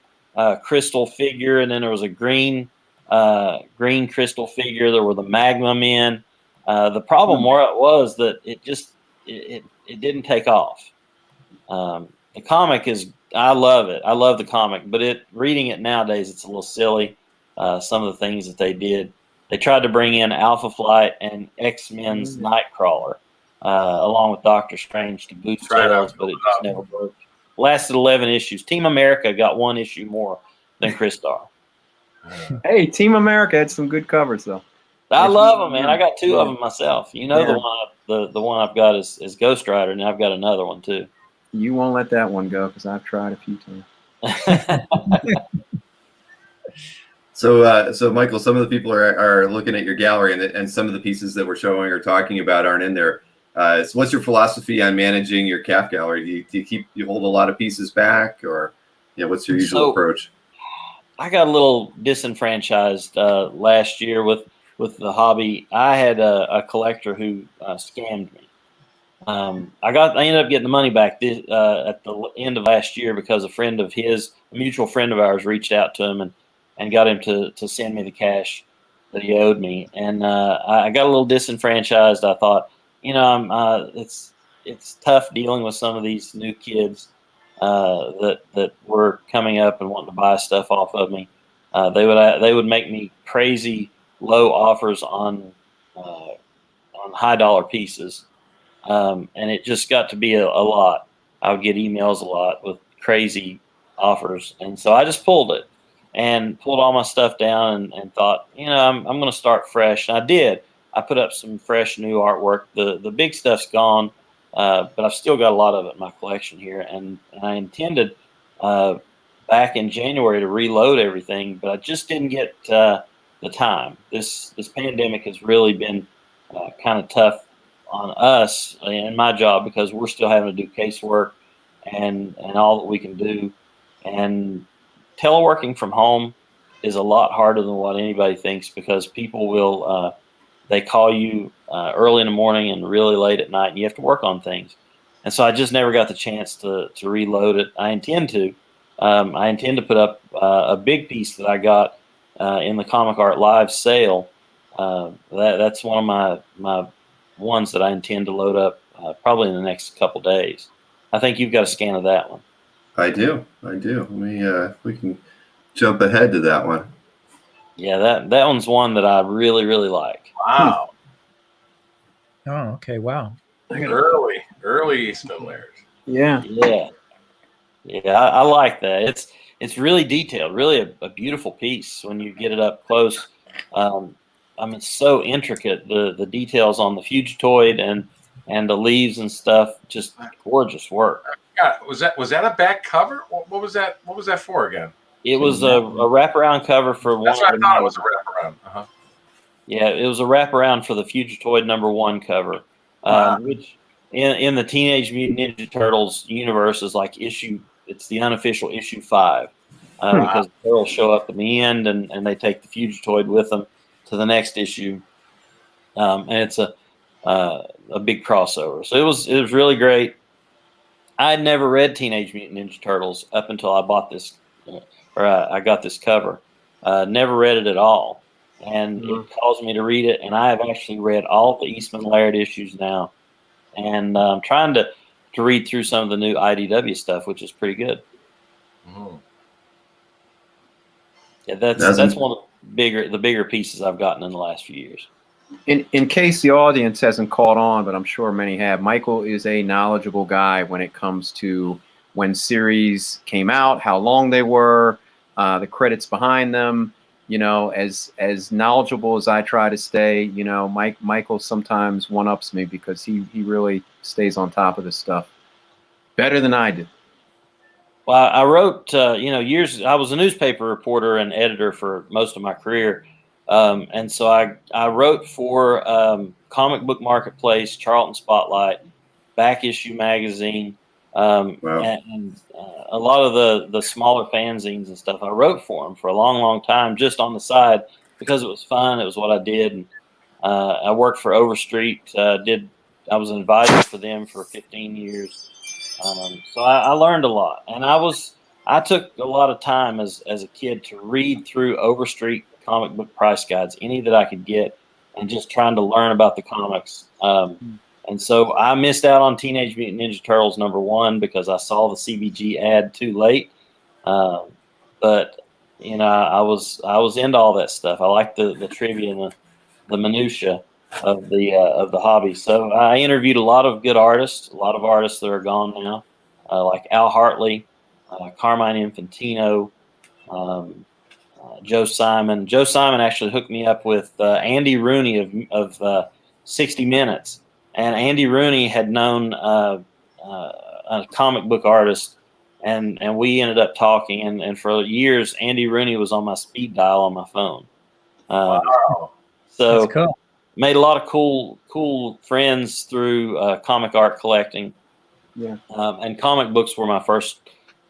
crystal figure, and then there was a green crystal figure. There were the Magnum in. The problem where it was that it didn't take off. The comic is, I love it. I love the comic, but reading it nowadays, it's a little silly. Some of the things that they did. They tried to bring in Alpha Flight and X-Men's Nightcrawler, along with Doctor Strange to boost sales, but it just never worked. Lasted 11 issues. Team America got 1 issue more than Christar. Hey, Team America had some good covers, though. I love them, man. I got 2 of them myself. The one I've got is Ghost Rider, and I've got another one too. You won't let that one go because I've tried a few times. So Michael, some of the people are looking at your gallery, and some of the pieces that we're showing or talking about aren't in there. So what's your philosophy on managing your CAF gallery? Do you hold a lot of pieces back, or what's your usual approach? I got a little disenfranchised last year with the hobby. I had a collector who scammed me. I ended up getting the money back at the end of last year because a mutual friend of ours, reached out to him and got him to send me the cash that he owed me. And I got a little disenfranchised. I thought, it's tough dealing with some of these new kids that were coming up and wanting to buy stuff off of me. They would make me crazy low offers on high dollar pieces, and it just got to be a lot. I would get emails a lot with crazy offers, and so I just pulled it and pulled all my stuff down and thought, I'm going to start fresh. And I did. I put up some fresh new artwork. The big stuff's gone, but I've still got a lot of it in my collection here, and I intended back in January to reload everything, but I just didn't get the time. This pandemic has really been kind of tough on us in my job because we're still having to do casework and all that we can do. And teleworking from home is a lot harder than what anybody thinks because people will they call you early in the morning and really late at night, and you have to work on things. And so I just never got the chance to reload it. I intend to. I intend to put up a big piece that I got in the Comic Art Live sale. That's one of my ones that I intend to load up probably in the next couple days. I think you've got a scan of that one. I do. Let me we can jump ahead to that one. Yeah, that one's one that I really, really like. Wow. Oh, okay. Wow. Early Eastman Layers. Yeah. I like that. It's really detailed, really a beautiful piece when you get it up close. It's so intricate. The details on the Fugitoid and the leaves and stuff, just gorgeous work. God, was that a back cover? What was that? What was that for again? It was a wraparound cover for one. That's what I of thought the it was a wraparound. Uh-huh. Yeah, it was a wraparound for the Fugitoid #1 cover, which in the Teenage Mutant Ninja Turtles universe is like it's the unofficial issue 5, because the Turtles show up in the end and they take the Fugitoid with them to the next issue, and it's a big crossover. So it was really great. I had never read Teenage Mutant Ninja Turtles up until I bought this, or I got this cover. Never read it at all. And it caused me to read it, and I have actually read all the Eastman Laird issues now, and I'm trying to read through some of the new IDW stuff, which is pretty good. Yeah, that's one of the bigger pieces I've gotten in the last few years. In case the audience hasn't caught on, but I'm sure many have, Michael is a knowledgeable guy when it comes to when series came out, how long they were, the credits behind them. You know, as knowledgeable as I try to stay, you know, Michael sometimes one-ups me because he really stays on top of this stuff better than I do. Well, I wrote, I was a newspaper reporter and editor for most of my career. And so I wrote for Comic Book Marketplace, Charlton Spotlight, Back Issue Magazine, and a lot of the smaller fanzines and stuff. I wrote for them for a long, long time, just on the side because it was fun. It was what I did. And I worked for Overstreet. I was an advisor for them for 15 years. So I learned a lot, and I took a lot of time as a kid to read through Overstreet comic book price guides, any that I could get, and just trying to learn about the comics. And so I missed out on Teenage Mutant Ninja Turtles #1 because I saw the CBG ad too late. But you know, I was into all that stuff. I like the trivia and the minutia of the hobby. So I interviewed a lot of good artists, a lot of artists that are gone now, like Al Hartley, Carmine Infantino, Joe Simon. Joe Simon actually hooked me up with Andy Rooney of 60 Minutes. And Andy Rooney had known a comic book artist, and we ended up talking. And for years, Andy Rooney was on my speed dial on my phone. Wow. So That's cool. made a lot of cool friends through comic art collecting. Yeah. And comic books were my first.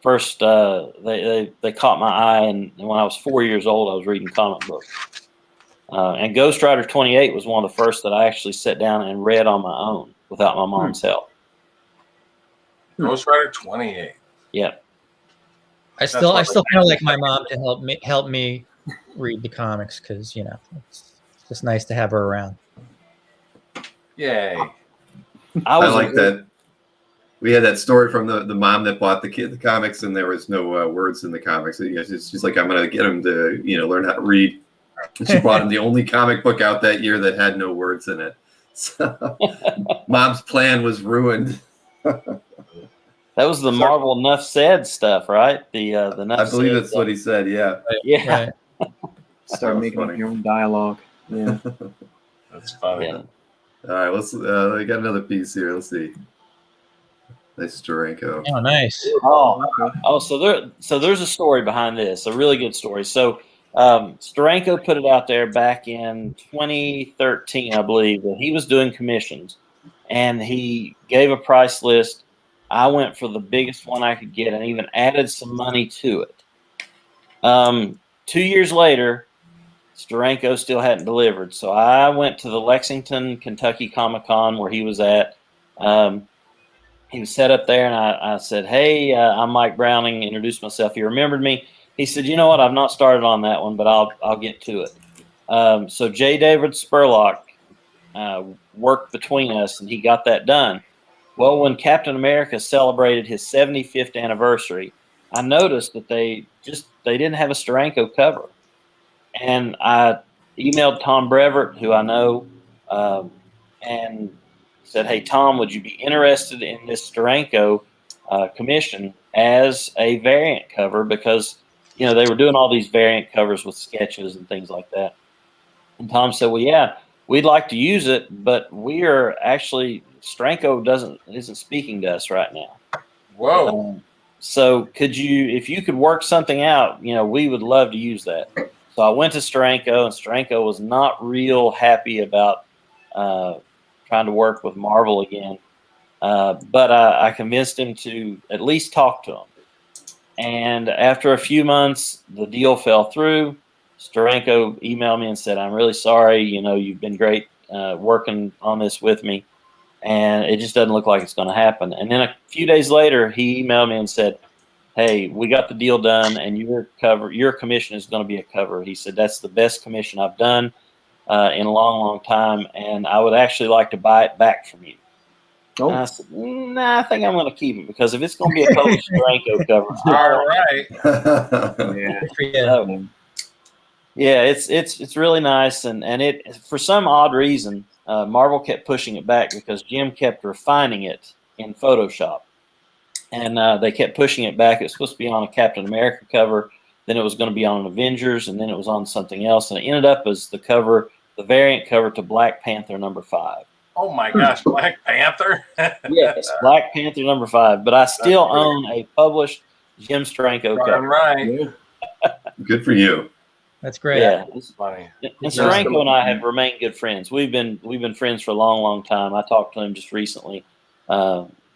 They caught my eye, and when I was 4 years old, I was reading comic books. And Ghost Rider 28 was one of the first that I actually sat down and read on my own without my mom's help. Ghost Rider 28. Yeah. I still kind of like my mom to help me read the comics because it's just nice to have her around. Yay. I like that. We had that story from the mom that bought the comics, and there was no words in the comics. She's like, I'm going to get him to learn how to read. And she bought him the only comic book out that year that had no words in it. So mom's plan was ruined. That was the Marvel Enough Said stuff, right? The Enough I believe Said that's what he said. Yeah. Yeah. Right. Start making up your own dialogue. Yeah. That's funny. Yeah. All right, let's. I got another piece here. Let's see. Nice Steranko. Oh, nice. So there's a story behind this, a really good story. So Steranko put it out there back in 2013, I believe, that he was doing commissions, and he gave a price list. I went for the biggest one I could get and even added some money to it. 2 years later, Steranko still hadn't delivered. So I went to the Lexington, Kentucky Comic-Con where he was at. He was set up there, and I said, hey, I'm Mike Browning, introduced myself. He remembered me. He said, you know what, I've not started on that one, but I'll get to it. So J. David Spurlock worked between us, and he got that done. Well, when Captain America celebrated his 75th anniversary, I noticed that they didn't have a Steranko cover. And I emailed Tom Brevoort, who I know, and said, hey, Tom, would you be interested in this Steranko commission as a variant cover? Because, they were doing all these variant covers with sketches and things like that. And Tom said, well, yeah, we'd like to use it, but we are actually, Steranko isn't speaking to us right now. Whoa. So if you could work something out, we would love to use that. So I went to Steranko, and Steranko was not real happy about trying to work with Marvel again. But I convinced him to at least talk to him. And after a few months, the deal fell through. Steranko emailed me and said, "I'm really sorry. You've been great working on this with me, and it just doesn't look like it's going to happen." And then a few days later, he emailed me and said, "Hey, we got the deal done, and your commission is going to be a cover." He said, "That's the best commission I've done in a long, long time, and I would actually like to buy it back from you." Oh. And I said, "Nah, I think I'm going to keep it, because if it's going to be a Kobe Steranko cover, All right. Yeah. Yeah, it's really nice, and it, for some odd reason, Marvel kept pushing it back because Jim kept refining it in Photoshop, and they kept pushing it back. It was supposed to be on a Captain America cover, then it was going to be on an Avengers, and then it was on something else, and it ended up as the variant cover to Black Panther #5. Oh my gosh, Black Panther. Yes, Black Panther #5, but I still own a published Jim Steranko cover. Right. Yeah. Good for you. That's great. Yeah. That's funny. And Steranko and I have remained good friends. We've been friends for a long, long time. I talked to him just recently,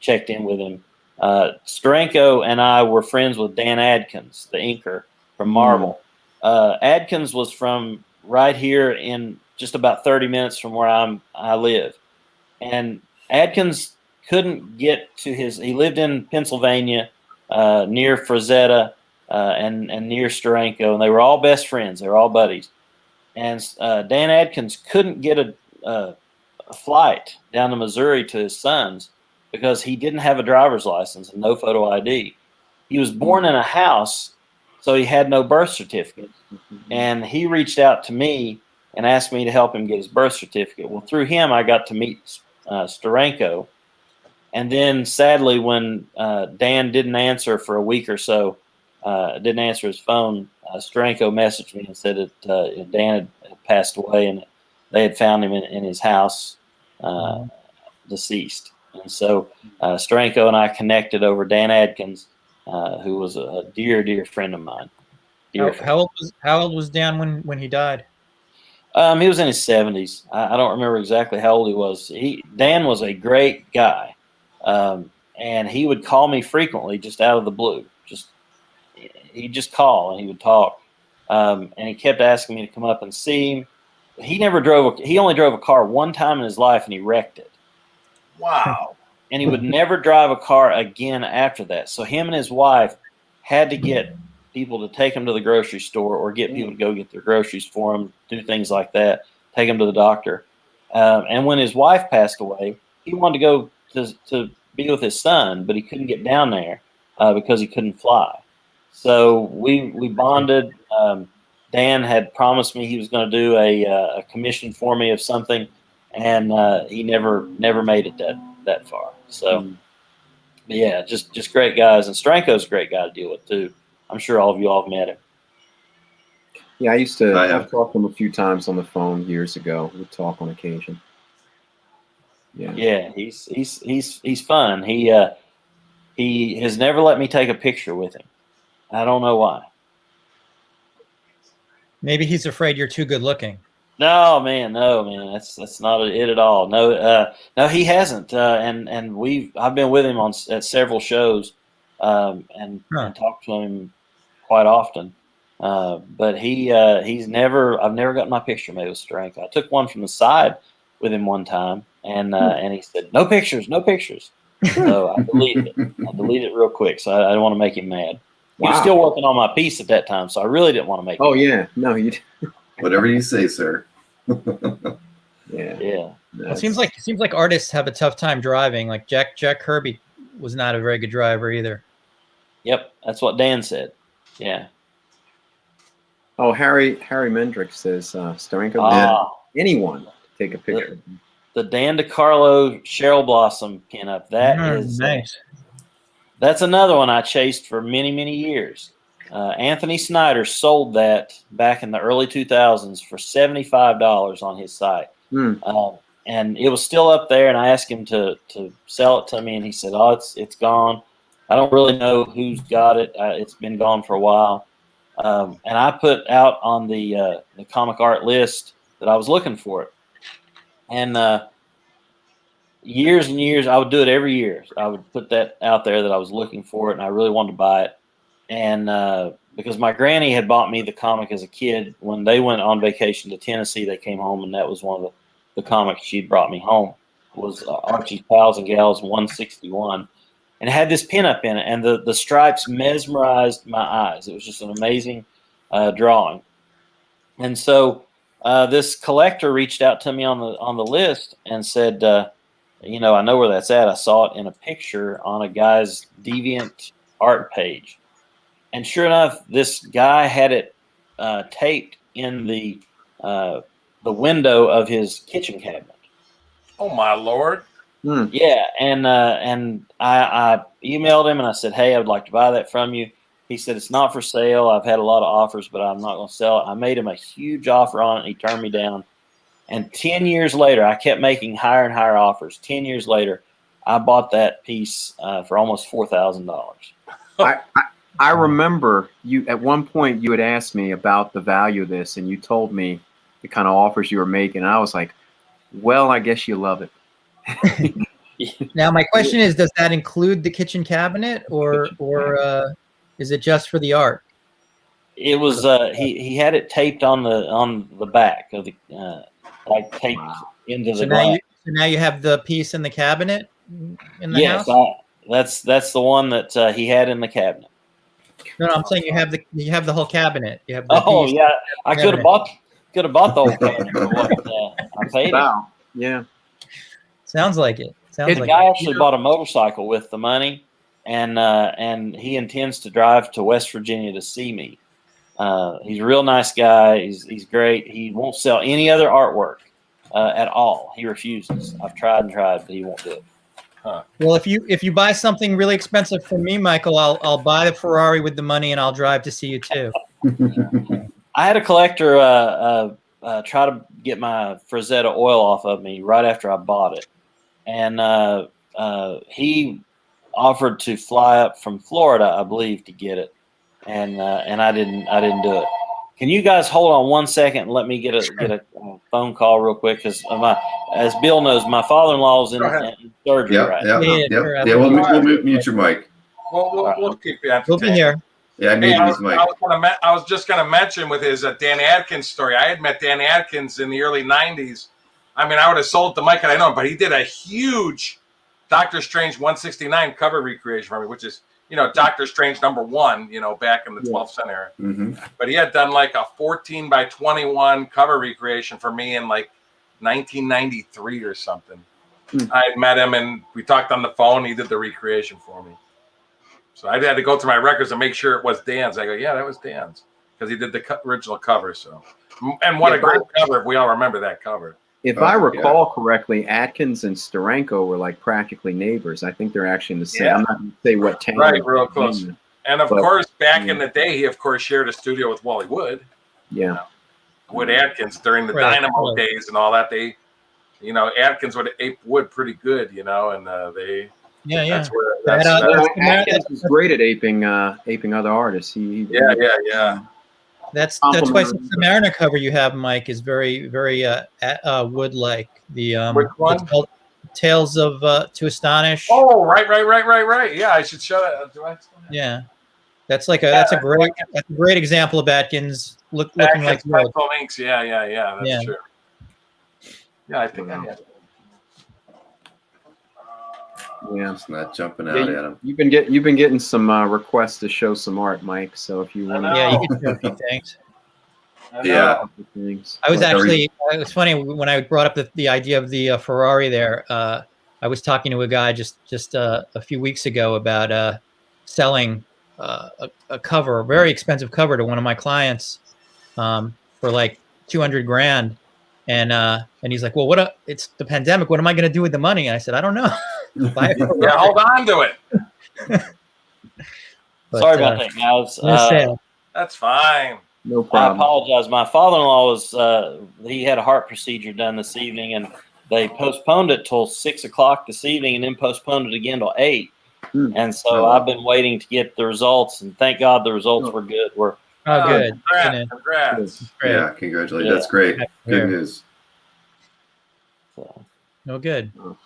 checked in with him. Steranko and I were friends with Dan Adkins, the inker from Marvel. Adkins was from right here in just about 30 minutes from where I live. And Adkins couldn't get to he lived in Pennsylvania, near Frazetta, and near Steranko, and they were all best friends. They were all buddies. And Dan Adkins couldn't get a flight down to Missouri to his son's because he didn't have a driver's license and no photo ID. He was born in a house, so he had no birth certificate. And he reached out to me and asked me to help him get his birth certificate. Well, through him, I got to meet Steranko. And then, sadly, when Dan didn't answer for a week or so, didn't answer his phone, Steranko messaged me and said that Dan had passed away, and they had found him in his house, deceased. And so Steranko and I connected over Dan Adkins, who was a dear, dear friend of mine. How old was Dan when he died? He was in his 70s. I don't remember exactly how old he was. Dan was a great guy, and he would call me frequently, just out of the blue. He'd just call and he would talk, and he kept asking me to come up and see him. He only drove a car one time in his life, and he wrecked it. Wow. And he would never drive a car again after that. So him and his wife had to get people to take him to the grocery store, or get people to go get their groceries for him, do things like that, take him to the doctor. And when his wife passed away, he wanted to go to be with his son, but he couldn't get down there because he couldn't fly. So we bonded. Dan had promised me he was going to do a commission for me of something, and he never made it that far. So, but yeah, just great guys. And Steranko's a great guy to deal with too. I'm sure all of you all have met him. Yeah, I've talked to him a few times on the phone years ago. We'd talk on occasion. Yeah, he's fun. He has never let me take a picture with him. I don't know why. Maybe he's afraid you're too good looking. No, man. That's not it at all. No, he hasn't. And I've been with him at several shows, and talked to him quite often. But I've never gotten my picture made with Steranko. I took one from the side with him one time, and he said, no pictures. So I deleted it real quick. So I didn't want to make him mad. He was still working on my piece at that time, so I really didn't want to make him mad. Yeah. No, you Whatever you say, sir. Yeah. It seems like artists have a tough time driving. Like Jack Kirby was not a very good driver either. Yep, that's what Dan said. Yeah. Oh, Harry Mendrick says Steranko. Anyone take a picture. The Dan DeCarlo Cheryl Blossom pinup. That is nice. That's another one I chased for many, many years. Anthony Snyder sold that back in the early 2000s for $75 on his site. And it was still up there, and I asked him to sell it to me, and he said, oh, it's gone. I don't really know who's got it. It's been gone for a while. And I put out on the comic art list that I was looking for it. And years and years, I would do it every year. I would put that out there that I was looking for it, and I really wanted to buy it. And because my granny had bought me the comic as a kid, when they went on vacation to Tennessee, they came home, and that was one of the comics she'd brought me home. It was Archie's Pals and Gals 161. And it had this pinup in it, and the stripes mesmerized my eyes. It was just an amazing drawing. And so this collector reached out to me on the list and said, I know where that's at. I saw it in a picture on a guy's Deviant art page. And sure enough, this guy had it taped in the window of his kitchen cabinet. Oh my Lord! Yeah, and I emailed him and I said, "Hey, I would like to buy that from you." He said, "It's not for sale. I've had a lot of offers, but I'm not going to sell it." I made him a huge offer on it, and he turned me down. And 10 years later, I kept making higher and higher offers. 10 years later, I bought that piece for almost $4,000. I remember you at one point you had asked me about the value of this, and you told me the kind of offers you were making. And I was like, well, I guess you love it. Now, my question is, does that include the kitchen cabinet, or is it just for the art? It was he had it taped on the back of the like taped into the glass. So now you have the piece in the cabinet in the house? Yes, that's the one that he had in the cabinet. No, I'm saying you have the whole cabinet. You have the piece. Yeah, I could have bought the whole cabinet for what I paid. Wow. Yeah. Sounds like it. The guy actually bought a motorcycle with the money, and he intends to drive to West Virginia to see me. He's a real nice guy. He's great. He won't sell any other artwork at all. He refuses. I've tried and tried, but he won't do it. Huh. Well, if you buy something really expensive from me, Michael, I'll buy the Ferrari with the money, and I'll drive to see you too. I had a collector try to get my Frazetta oil off of me right after I bought it, and he offered to fly up from Florida, I believe, to get it, and I didn't do it. Can you guys hold on 1 second and let me get a phone call real quick? Because as Bill knows, my father-in-law is in surgery right now. Yeah, we'll mute your mic. We'll keep you entertained. We'll be here. Yeah, I muted his mic. I was just going to mention with his Dan Adkins story. I had met Dan Adkins in the early 90s. I mean, I would have sold the mic, and I know him, but he did a huge Doctor Strange 169 cover recreation for me, which is, Doctor Strange #1, back in the 12th century era. Mm-hmm. But he had done like a 14x21 cover recreation for me in like 1993 or something. I had met him and we talked on the phone. He did the recreation for me. So I had to go through my records and make sure it was Dan's. I go, yeah, that was Dan's, because he did the original cover. So, and what a great cover! If we all remember that cover. If I recall correctly, Adkins and Steranko were like practically neighbors. I think they're actually in the same. I'm not going to say what town. Right, real close. And of course, back in the day, he of course shared a studio with Wally Wood. Yeah, Wood Adkins during the Dynamo days and all that. They, Adkins would ape Wood pretty good, and they. Yeah. Adkins was great at aping other artists. Yeah. That's why the Submariner cover you have, Mike, is very, very Wood-like. Which one? Tales of To Astonish. Oh, right. Yeah, I should show that. Do I? Yeah, that's a great example of Atkins looking like Wood. Links. Yeah. That's true. Yeah, I think I have it. Yeah, it's not jumping out at him. You've been getting some requests to show some art, Mike. So if you want, you can show a few things. Yeah, I was actually. It was funny when I brought up the idea of the Ferrari. There, I was talking to a guy just a few weeks ago about selling a cover, a very expensive cover, to one of my clients for like $200,000, and he's like, "Well, it's the pandemic. What am I going to do with the money?" And I said, "I don't know." Yeah, hold on to it. Sorry about that, guys. That's fine. No problem. I apologize. My father-in-law he had a heart procedure done this evening, and they postponed it till 6 o'clock this evening, and then postponed it again till 8. And so I've been waiting to get the results, and thank God the results were good. Good. Congrats. Great. Yeah, congratulations. Yeah. That's great. Yeah. Good news. So. No good. All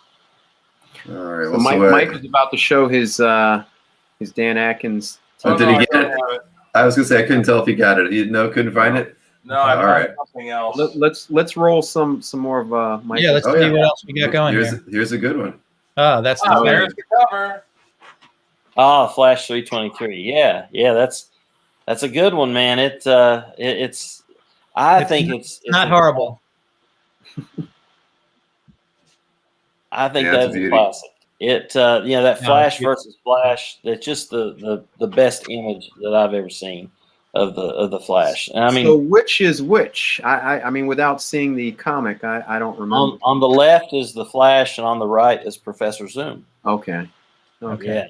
right. So Mike was about to show his Dan Adkins. Oh, did he I get don't it? have it. I was gonna say I couldn't tell if he got it. Couldn't find it. No, I All found right. something else. Let's roll some more of Mike. Yeah, let's see what else we got going here. Here's a good one. Oh, that's the Oh, winner. there's the cover. Oh, Flash 323. Yeah, that's a good one, man. I think it's not horrible. I think Yeah, it's a that's a beauty. classic. That No, Flash it's beautiful. versus Flash. It's just the best image that I've ever seen of the Flash. And I mean, so which is which? I mean, without seeing the comic, I don't remember. on the left is the Flash, and on the right is Professor Zoom. Okay. Yeah.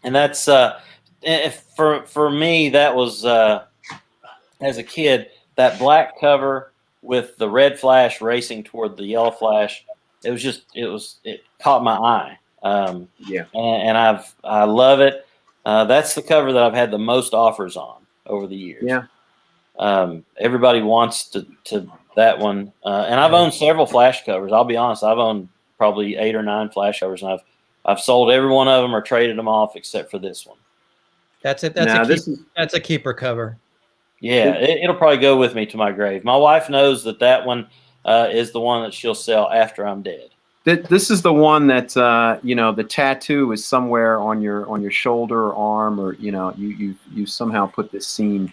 And that's for me. That was as a kid, that black cover with the red Flash racing toward the yellow Flash. It caught my eye. Yeah. And I love it. That's the cover that I've had the most offers on over the years. Yeah. Everybody wants to that one, and I've owned several Flash covers. I'll be honest, I've owned probably 8 or 9 Flash covers, and I've sold every one of them or traded them off except for this one. That's it. That's a keeper cover. Yeah, it'll probably go with me to my grave. My wife knows that one is the one that she'll sell after I'm dead. This is the one that the tattoo is somewhere on your shoulder or arm, or you somehow put this scene.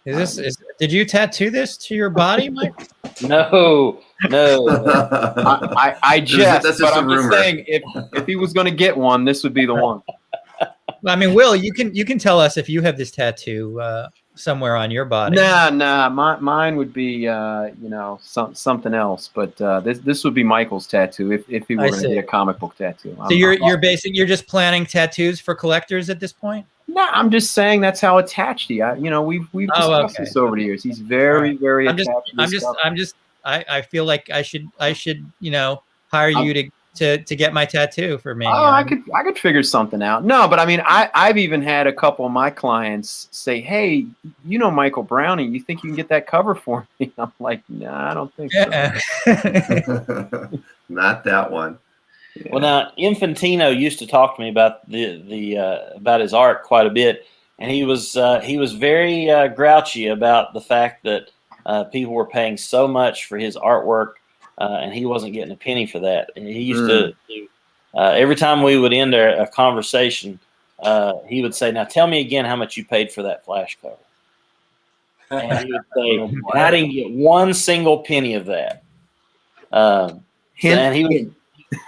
Did you tattoo this to your body, Mike? No. I jest, that's just but a I'm just rumor. saying if he was going to get one, this would be the one. I mean, Will, you can tell us if you have this tattoo somewhere on your body. Nah. Mine would be something else, but this would be Michael's tattoo if he were going to get a comic book tattoo. So you're just planning tattoos for collectors at this point? No, I'm just saying that's how attached he. We've discussed this over the years. He's very attached. I feel like I should hire you to get my tattoo for me. Oh, I could figure something out. No, but I mean, I've even had a couple of my clients say, "Hey, Michael Browning, you think you can get that cover for me?" I'm like, "Nah, I don't think so." Not that one. Yeah. Well, now Infantino used to talk to me about about his art quite a bit, and he was very grouchy about the fact that people were paying so much for his artwork, and he wasn't getting a penny for that. And he used to every time we would end a conversation, he would say, "Now tell me again how much you paid for that Flash cover." And he would say, "I didn't get one single penny of that." And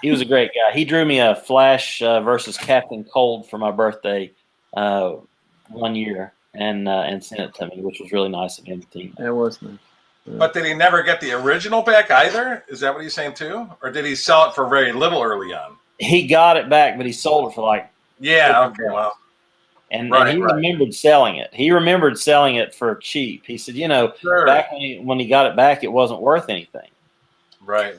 he was a great guy. He drew me a Flash versus Captain Cold for my birthday one year and sent it to me, which was really nice of him. That was nice. Yeah. But did he never get the original back either? Is that what he's saying too? Or did he sell it for very little early on? He got it back, but he sold it for like okay, well. And he remembered selling it. He remembered selling it for cheap. He said, back when he got it back, it wasn't worth anything. Right.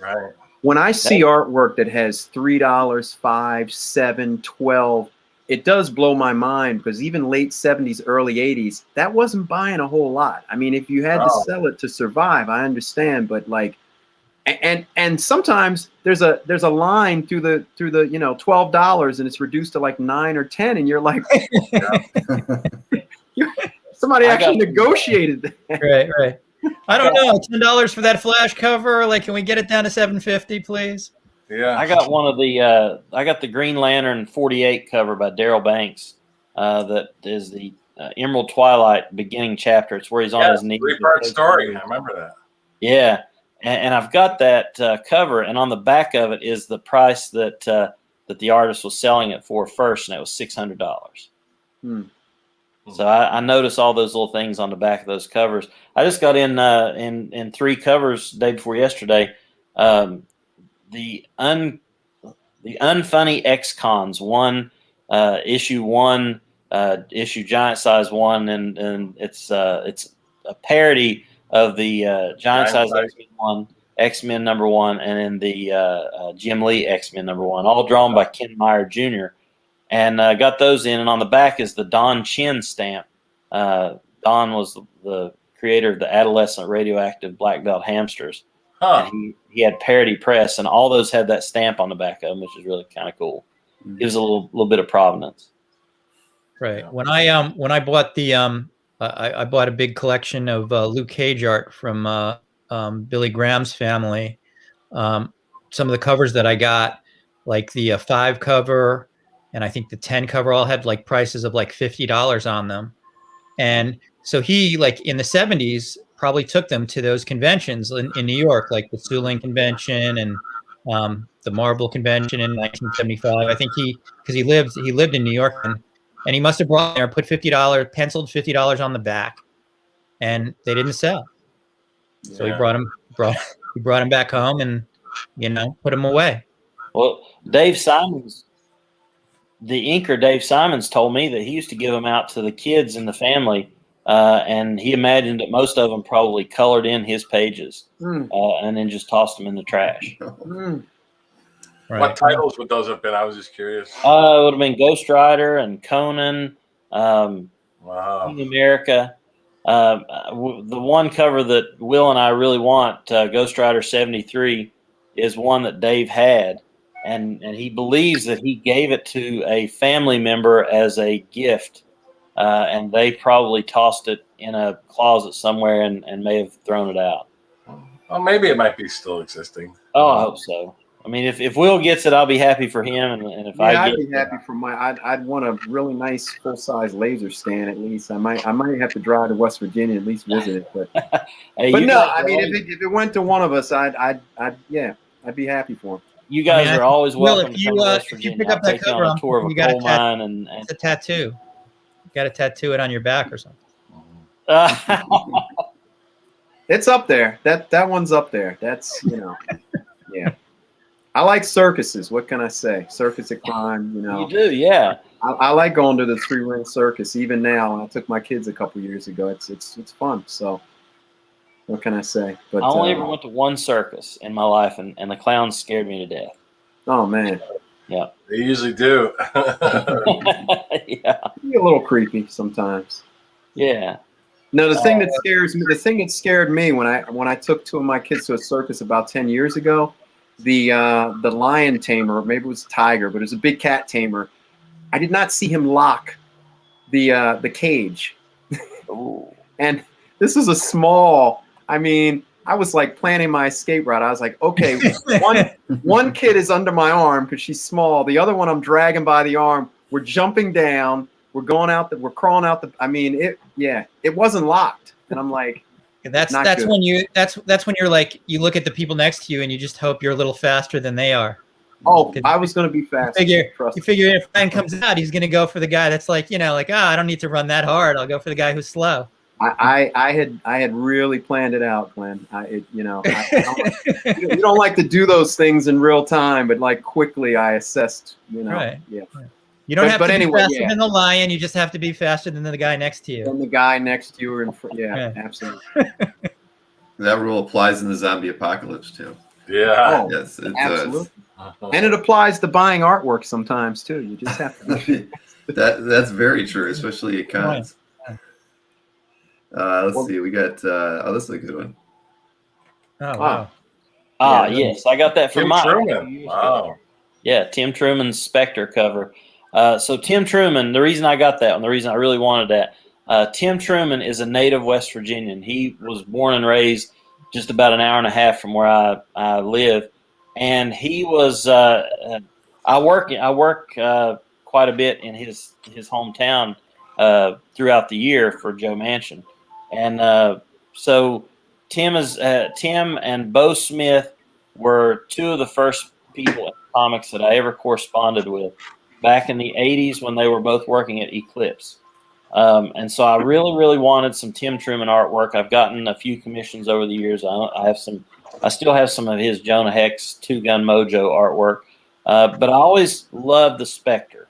When I see artwork that has $3, $5, $7, $12, it does blow my mind, because even late 70s, early 80s, that wasn't buying a whole lot. I mean, if you had to sell it to survive, I understand, but like, and sometimes there's a line through the $12 and it's reduced to like 9 or 10, and you're like, somebody actually negotiated that. Right. I don't know. $10 for that Flash cover. Like, can we get it down to $7.50, please? Yeah. I got I got the Green Lantern 48 cover by Daryl Banks. That is the Emerald Twilight beginning chapter. It's where he's on his knees. 3-part story. I remember that. Yeah. And I've got that cover, and on the back of it is the price that the artist was selling it for first, and it was $600. So I noticed all those little things on the back of those covers. I just got in 3 covers the day before yesterday. The Unfunny Ex-Cons, issue 1, issue giant size 1, and it's a parody of the giant size X-Men one X-Men #1, and then the Jim Lee X-Men #1, all drawn by Ken Meyer Jr. And got those in. And on the back is the Don Chin stamp. Don was the creator of the adolescent radioactive black belt hamsters. Huh. And he had Parody Press, and all those had that stamp on the back of them, which is really kind of cool. Gives a little bit of provenance. Right. When I bought the I bought a big collection of Luke Cage art from Billy Graham's family. Some of the covers that I got, like the 5 cover and I think the 10 cover, all had like prices of like $50 on them. And so he, like in the 70s, probably took them to those conventions in New York, like the Suling Convention and the Marble Convention in 1975. I think because he lived in New York, and he must have brought there, put $50, penciled $50 on the back, and they didn't sell. So he brought him back home and, put him away. Well, Dave Simons, the inker Dave Simons, told me that he used to give them out to the kids in the family, and he imagined that most of them probably colored in his pages and then just tossed them in the trash. Right. What titles would those have been? I was just curious. It would have been Ghost Rider and Conan, Wow. King America. The one cover that Will and I really want, Ghost Rider 73, is one that Dave had. And he believes that he gave it to a family member as a gift, and they probably tossed it in a closet somewhere and may have thrown it out. Well, maybe it might be still existing. Oh, I hope so. I mean, if Will gets it, I'll be happy for him, and if I I'd get be happy for I'd want a really nice full size laser stand at least. I might have to drive to West Virginia at least visit it, but hey, but no, I mean if it went to one of us, I'd be happy for him. You guys are always welcome if to come to West if you Virginia. pick up I'll that take you cover, on a tour of a you got coal mine and it's a tattoo. You got to tattoo it on your back or something. It's up there. That one's up there. That's yeah. I like circuses. What can I say? Circus of crime. You do, yeah. I like going to the 3-ring circus even now. I took my kids a couple years ago. It's fun. So what can I say? But I only ever went to one circus in my life, and the clowns scared me to death. Oh man. Yeah. They usually do. Yeah. Be a little creepy sometimes. Yeah. No, the thing that scared me when I took 2 of my kids to a circus about 10 years ago, the lion tamer, maybe it was a tiger, but it was a big cat tamer. I did not see him lock the cage. And this is a small, I was like planning my escape route. I was like, okay, one kid is under my arm because she's small. The other one I'm dragging by the arm. We're jumping down. We're going out. We're crawling out. It wasn't locked. And I'm like, that's when you're like, you look at the people next to you and you just hope you're a little faster than they are. Oh, I was going to be fast. You figure if Ryan comes out, he's going to go for the guy that's like, I don't need to run that hard. I'll go for the guy who's slow. I had really planned it out, Glenn. You don't like to do those things in real time, but like quickly I assessed, Right. Yeah. You don't have to be faster than the lion. You just have to be faster than the guy next to you. And the guy next to you or in front. Yeah, absolutely. That rule applies in the zombie apocalypse too. Yeah. Oh, Yes, it absolutely. And it applies to buying artwork sometimes too. You just have to. That's very true, especially at cons. Let's see. We got. This is a good one. Oh wow. Yes, I got that from Tim Mike. Truman. Wow. Yeah, Tim Truman's Spectre cover. So Tim Truman, the reason I got that one, the reason I really wanted that, Tim Truman is a native West Virginian. He was born and raised just about an hour and a half from where I live, and he was. I work quite a bit in his hometown throughout the year for Joe Manchin, and so Tim and Bo Smith were 2 of the first people in comics that I ever corresponded with back in the 80s when they were both working at Eclipse. And so I really, really wanted some Tim Truman artwork. I've gotten a few commissions over the years. I still have some of his Jonah Hex 2-Gun Mojo artwork. But I always loved the Spectre.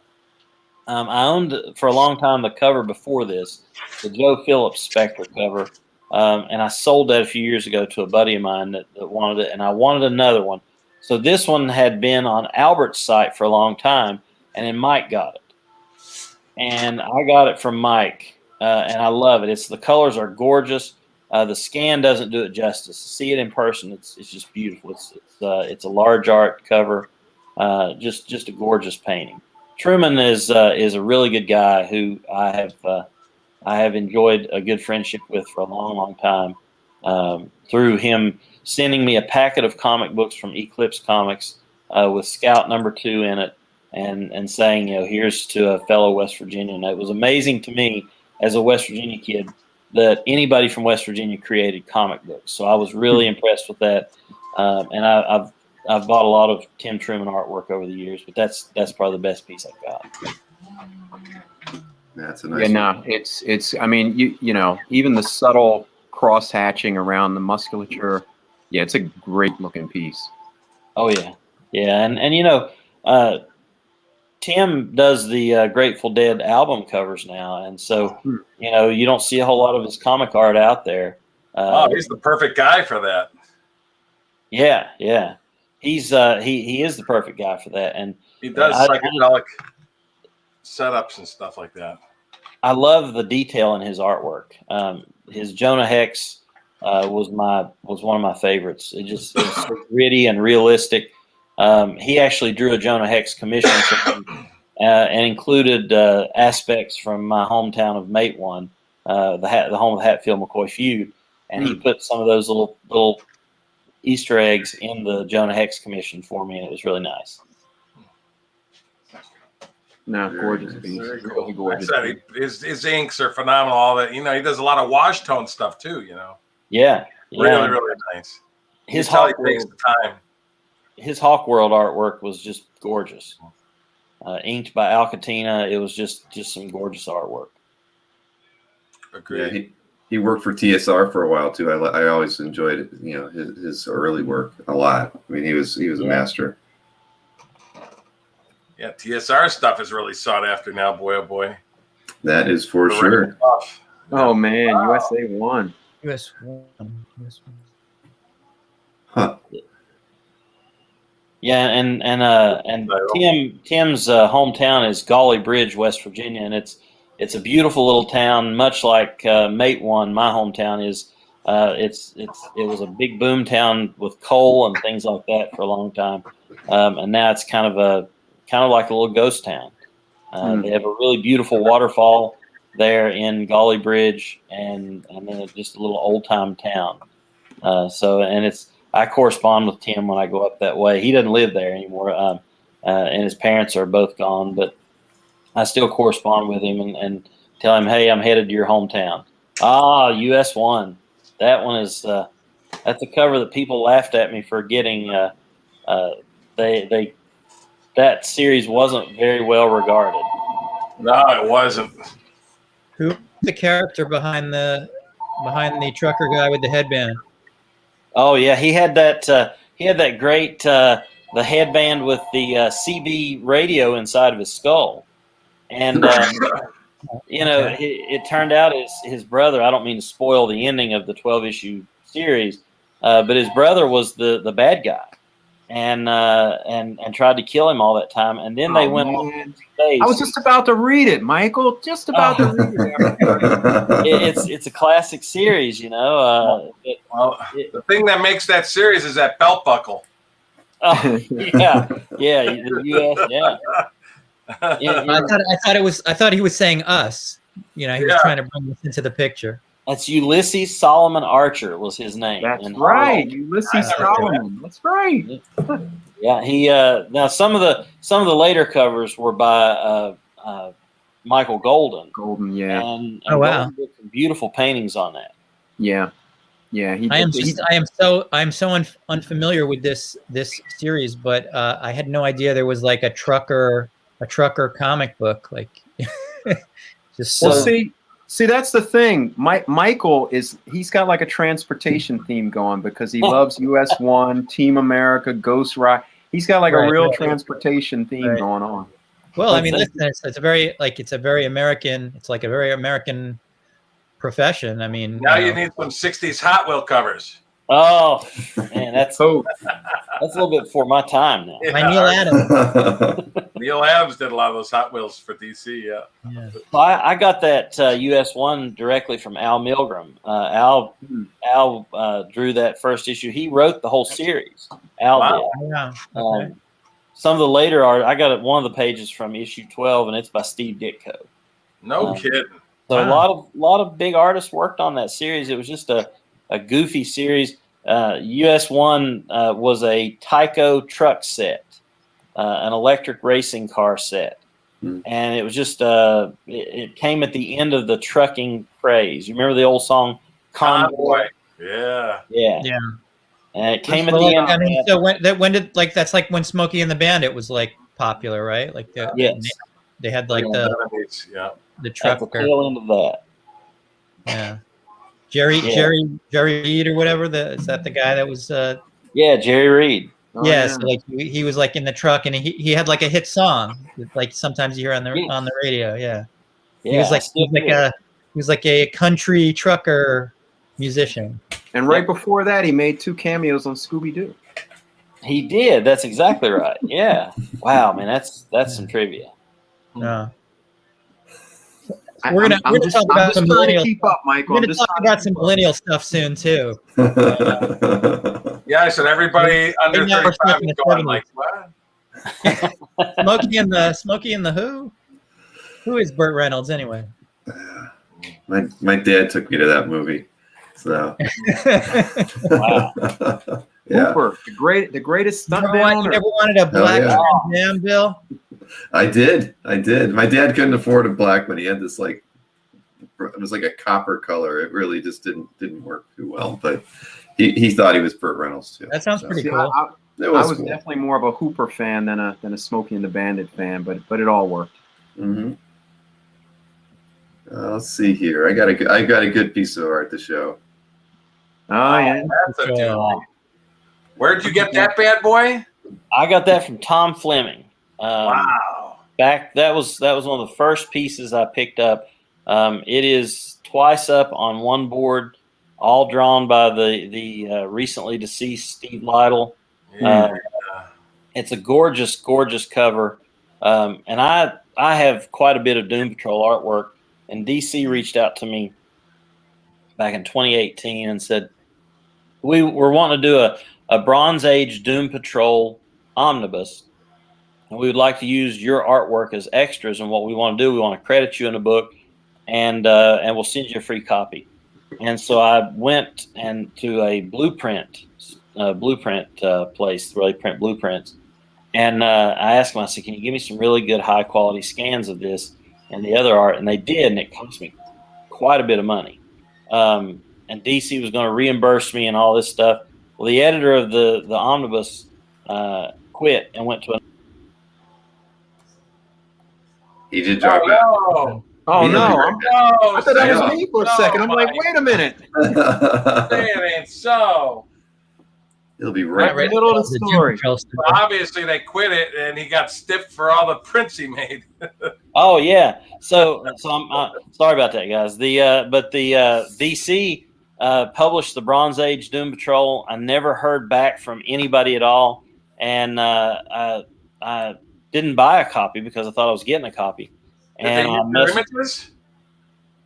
I owned for a long time the cover before this, the Joe Phillips Spectre cover. And I sold that a few years ago to a buddy of mine that that wanted it, and I wanted another one. So this one had been on Albert's site for a long time, and then Mike got it. And I got it from Mike, and I love it. The colors are gorgeous. The scan doesn't do it justice. To see it in person, it's just beautiful. It's a large art cover, just a gorgeous painting. Truman is a really good guy who I have enjoyed a good friendship with for a long time. Through him sending me a packet of comic books from Eclipse Comics with Scout #2 in it, and saying, here's to a fellow West Virginian. And it was amazing to me as a West Virginia kid that anybody from West Virginia created comic books. So I was really impressed with that. And I've bought a lot of Tim Truman artwork over the years, but that's probably the best piece I've got. That's a nice one. No, it's. I mean, even the subtle cross hatching around the musculature. Yeah, it's a great looking piece. Oh yeah, and Tim does the Grateful Dead album covers now, and so you don't see a whole lot of his comic art out there. He's the perfect guy for that. Yeah, he's he is the perfect guy for that, and he does psychedelic setups and stuff like that. I love the detail in his artwork. His Jonah Hex was one of my favorites. It's so gritty and realistic. He actually drew a Jonah Hex commission for me, and included aspects from my hometown of Matewan, the home of the Hatfield McCoy feud, and he put some of those little Easter eggs in the Jonah Hex commission for me, and it was really nice. No, gorgeous piece. Really gorgeous. His inks are phenomenal. All that, he does a lot of wash tone stuff too. Yeah. Really, really nice. His Hawk takes the time. His Hawk World artwork was just gorgeous. Inked by Alcatina, it was just some gorgeous artwork. Agreed. Yeah, he worked for TSR for a while too. I always enjoyed it, his early work a lot. I mean, he was a master. Yeah, TSR stuff is really sought after now, boy, oh boy. That is for sure. Oh man, USA won. US won. Huh. Yeah, and Tim's hometown is Gauley Bridge, West Virginia, and it's a beautiful little town, much like Matewan, my hometown is. It was a big boom town with coal and things like that for a long time, and now it's kind of like a little ghost town. They have a really beautiful waterfall there in Gauley Bridge, and then it's just a little old time town. I correspond with Tim when I go up that way. He doesn't live there anymore, and his parents are both gone, but I still correspond with him and tell him, hey, I'm headed to your hometown. US won. That one is that's a cover that people laughed at me for getting. That series wasn't very well regarded. No, it wasn't. Who's the character behind the trucker guy with the headband? Oh yeah, he had that great the headband with the CB radio inside of his skull, and it turned out his brother. I don't mean to spoil the ending of the 12-issue series, but his brother was the bad guy, and tried to kill him all that time, and then they went on stage. I was just about to read it, Michael. Just about to read it. It's a classic series, the thing that makes that series is that belt buckle. Oh yeah, the US, yeah. I thought he was saying us. He was trying to bring us into the picture. That's Ulysses Solomon Archer was his name. That's right, Ulysses Solomon. That's right. Yeah, he now some of the later covers were by Michael Golden. Golden, yeah. And wow, did some beautiful paintings on that. Yeah. I am so unfamiliar with this series, but I had no idea there was like a trucker comic book. Like, see, that's the thing. Michael he's got like a transportation theme going because he loves US One, Team America, Ghost Rider. He's got like a real transportation theme going on. Well, I mean, listen, it's a very American. It's like a very American profession. I mean, now you need some 60s Hot Wheel covers. Oh, man. Man, that's a little bit before my time now. By Neil Adams. Neil Adams did a lot of those Hot Wheels for DC. Yeah. Well, I got that US1 directly from Al Milgram. Al drew that first issue. He wrote the whole series. Al did. Yeah. Okay. Some of the later art, I got one of the pages from issue 12, and it's by Steve Ditko. No kidding. So a lot of big artists worked on that series. It was just a goofy series. US1 was a Tyco truck set, an electric racing car set. And it was just it came at the end of the trucking craze. You remember the old song Convoy? Yeah. And it came at the end. I mean, so when did that's like when Smokey and the Bandit was like popular, right? Like they had like the truck at the tail end of that. Yeah. Jerry Reed or whatever. Is that the guy that was? Jerry Reed. So like he was like in the truck, and he had like a hit song, like sometimes you hear on the radio. Yeah. He was like a country trucker musician. And right before that, he made 2 cameos on Scooby-Doo. He did. That's exactly right. Yeah. Wow, man, that's some trivia. Yeah. We're gonna talk about some millennial. Keep up, Michael. We're gonna talk about some millennial stuff soon too. Yeah, I said everybody under 35 is going like what? Smokey and the Who? Who is Burt Reynolds anyway? My dad took me to that movie. So wow. Yeah. Hooper, the greatest stunt man. You never wanted a black man, Bill? I did. My dad couldn't afford a black one. He had this it was like a copper color. It really just didn't work too well. But he thought he was Burt Reynolds too. That sounds pretty cool. I was definitely more of a Hooper fan than a Smokey and the Bandit fan, but it all worked. Mm-hmm. Let's see here. I got a good piece of art to show. Oh yeah, that's a deal. Where'd you get that bad boy? I got that from Tom Fleming. Wow. That was one of the first pieces I picked up. It is twice up on one board, all drawn by the recently deceased Steve Lightle. It's a gorgeous, gorgeous cover. And I have quite a bit of Doom Patrol artwork. And DC reached out to me back in 2018 and said, we were wanting to do a Bronze Age Doom Patrol omnibus. And we would like to use your artwork as extras. And what we want to do, we want to credit you in the book, and we'll send you a free copy. And so I went to a blueprint place where they print blueprints. And I asked them, I said, can you give me some really good high quality scans of this and the other art? And they did, and it cost me quite a bit of money. And DC was going to reimburse me and all this stuff. Well, the editor of the omnibus quit and went to a. He did drop out. Oh no! I thought that was me for a second. I'm like, wait a minute. That ain't so. He'll be right. Middle of the story. Well, obviously, they quit it, and he got stiffed for all the prints he made. Oh yeah. So I'm sorry about that, guys. But the DC published the Bronze Age Doom Patrol. I never heard back from anybody at all, and I didn't buy a copy because I thought I was getting a copy. Did they use your images?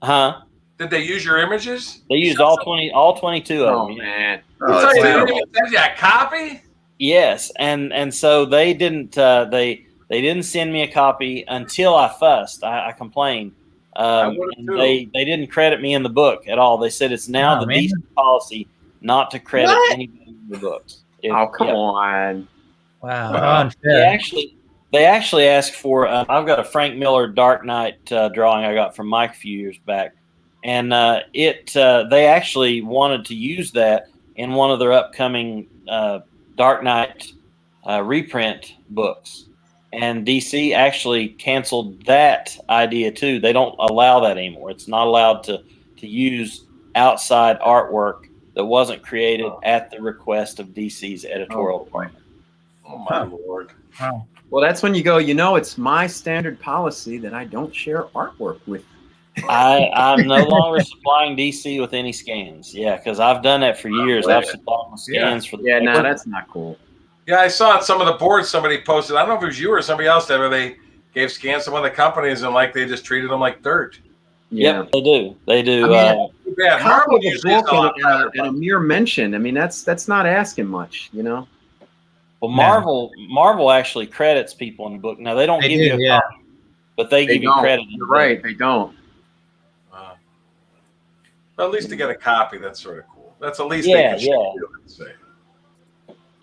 Huh? Did they use your images? They used all 22 of them. Man. So they didn't even send you a copy? Yes, and so they didn't they didn't send me a copy until I fussed. I complained. And they didn't credit me in the book at all. They said it's now the decent policy not to credit anybody in the books. Come on. Wow. Unfair. They actually asked for. I've got a Frank Miller Dark Knight drawing I got from Mike a few years back, and they actually wanted to use that in one of their upcoming Dark Knight reprint books. And DC actually canceled that idea too. They don't allow that anymore. It's not allowed to use outside artwork that wasn't created at the request of DC's editorial department. Oh my Lord. Wow. Well, that's when you go, it's my standard policy that I don't share artwork with I'm no longer supplying DC with any scans. Yeah, because I've done that for years. I've supplied my scans for the Yeah, no, paper. that's not cool. Yeah, I saw on some of the boards somebody posted. I don't know if it was you or somebody else that where they gave scans to one of the companies and like they just treated them like dirt. Yeah. Yep, they do. They do. I mean, Too bad. copy Marvel of a usually is book a lot better. and a mere mention. I mean, that's not asking much, you know. Well, Marvel actually credits people in the book. Now they don't give you a copy, but they give you credit. You're right, they don't. But at least to get a copy, that's sort of cool. That's at least Yeah, they can do, let's say.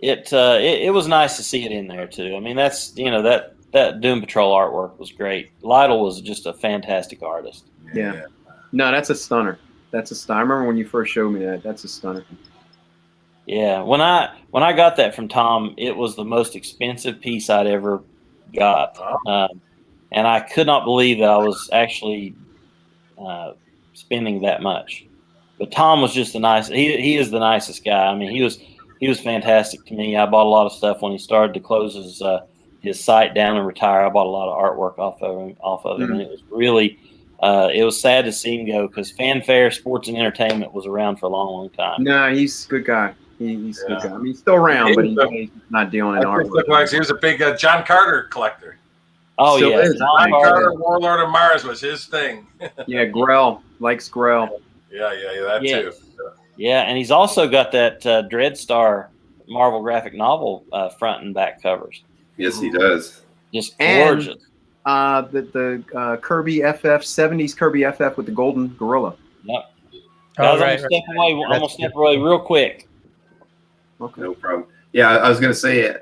It was nice to see it in there too. I mean, that's that Doom Patrol artwork was great. Lytle was just a fantastic artist. Yeah. No, that's a stunner. That's a stunner. I remember when you first showed me that. That's a stunner. Yeah, when I got that from Tom, it was the most expensive piece I'd ever got, and I could not believe that I was actually spending that much. But Tom was just he is the nicest guy. I mean, he was fantastic to me. I bought a lot of stuff when he started to close his site down and retire. I bought a lot of artwork off of him, and it was really. It was sad to see him go because Fanfare Sports and Entertainment was around for a long, long time. No, he's a good guy. He's a good guy. I mean, he's still around, but he's not dealing in art. He was a big John Carter collector. Oh, Still yeah. is. John Carter, Warlord of Mars was his thing. Yeah, Grell. Likes Grell. Yeah, that too. Yeah, and he's also got that Dreadstar Marvel graphic novel front and back covers. Yes, he does. Just gorgeous. The Kirby FF, 70s Kirby FF with the golden gorilla. Yep. Oh, I'm going to step away real quick. Okay. No problem. Yeah, I was going to say,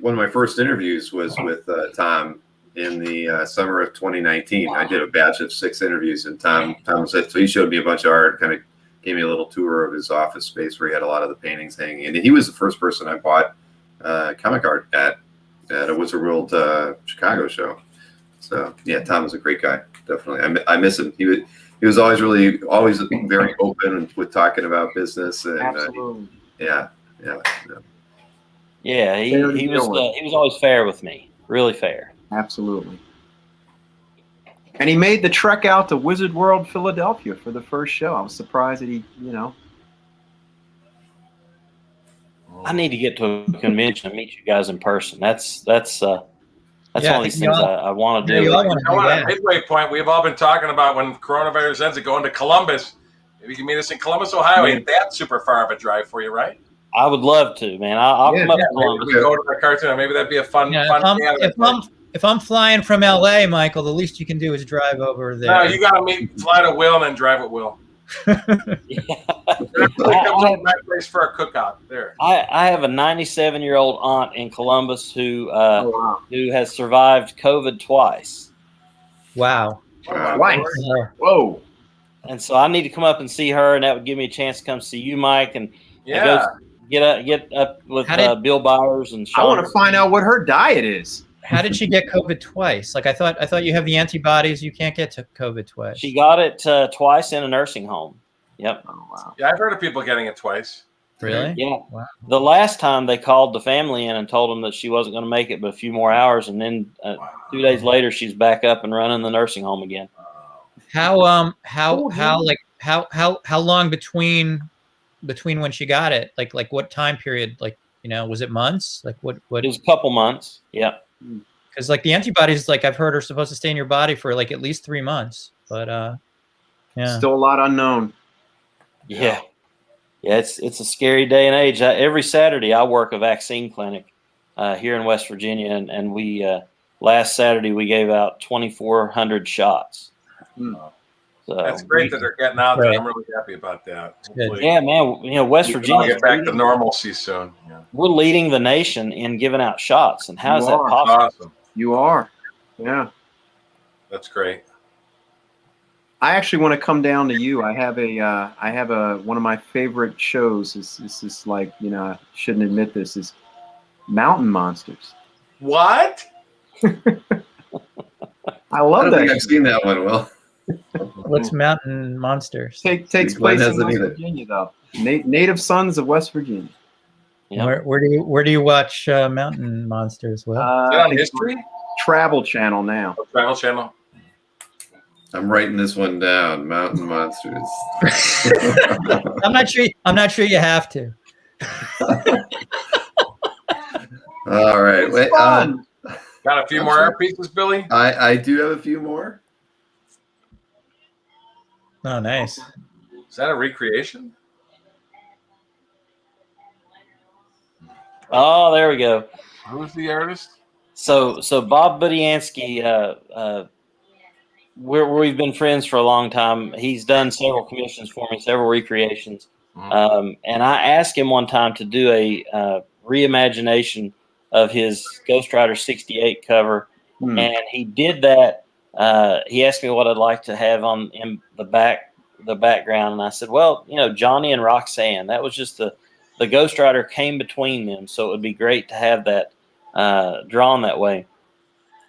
one of my first interviews was with Tom in the summer of 2019. I did a batch of 6 interviews, and Tom said, so he showed me a bunch of art, kind of gave me a little tour of his office space where he had a lot of the paintings hanging. And he was the first person I bought comic art at a Wizard World Chicago show. So yeah, Tom was a great guy. Definitely, I miss him. He was always very open with talking about business. And Absolutely. Yeah, he was always fair with me, really fair. Absolutely. And he made the trek out to Wizard World Philadelphia for the first show. I was surprised that he, I need to get to a convention and meet you guys in person. That's one of these things I want to do. At Midway Point, we've all been talking about when coronavirus ends, going to Columbus. Maybe you can meet us in Columbus, Ohio. Ain't that super far of a drive for you, right? I would love to, man. I'll come up to Columbus. We go to the cartoon. Maybe that'd be a fun. If I'm flying from LA, Michael, the least you can do is drive over there. No, you got to fly to Will and then drive at Will. Comes to my place for a cookout there. I have a 97-year-old aunt in Columbus who has survived COVID twice. Wow. Twice. Whoa. And so I need to come up and see her, and that would give me a chance to come see you, Mike, and get up with Bill Byers and Sean. I want to find out what her diet is. How did she get COVID twice? Like I thought you have the antibodies. You can't get to COVID twice. She got it twice in a nursing home. Yep. Oh, wow. Yeah, I've heard of people getting it twice. Really? Yeah. Wow. The last time they called the family in and told them that she wasn't going to make it but a few more hours, and then 2 days later she's back up and running the nursing home again. How long between when she got it? Like what time period? Like, was it months? Like what? It was a couple months. Yeah. Because like the antibodies, like I've heard, are supposed to stay in your body for like at least 3 months. But yeah, still a lot unknown. Yeah, it's a scary day and age. Every Saturday I work a vaccine clinic here in West Virginia, and we last Saturday we gave out 2,400 shots. So that's great that they're getting out there. I'm really happy about that. Yeah, man. West Virginia get back to normalcy soon. Yeah. We're leading the nation in giving out shots, and how is that possible? Awesome. You are. Yeah. That's great. I actually want to come down to you. I have one of my favorite shows. This is like, I shouldn't admit this, is Mountain Monsters. What? I love that. I've seen that one. Well, what's Mountain Monsters? Takes place in West Virginia, though. Native sons of West Virginia. Yep. Where do you watch Mountain Monsters? Well, is it on History? Travel Channel now. Travel Channel. I'm writing this one down. Mountain Monsters. I'm not sure. I'm not sure you have to. All right. Wait, fun. Got a few I'm more sure. art pieces, Billy? I do have a few more. Oh, nice. Is that a recreation? Oh, there we go. Who's the artist? So Bob Budiansky, we've been friends for a long time. He's done several commissions for me, several recreations. And I asked him one time to do a reimagination of his Ghost Rider 68 cover, and he did that. He asked me what I'd like to have in the background, and I said, well, Johnny and Roxanne. That was just the Ghost Rider came between them, so it would be great to have that drawn that way.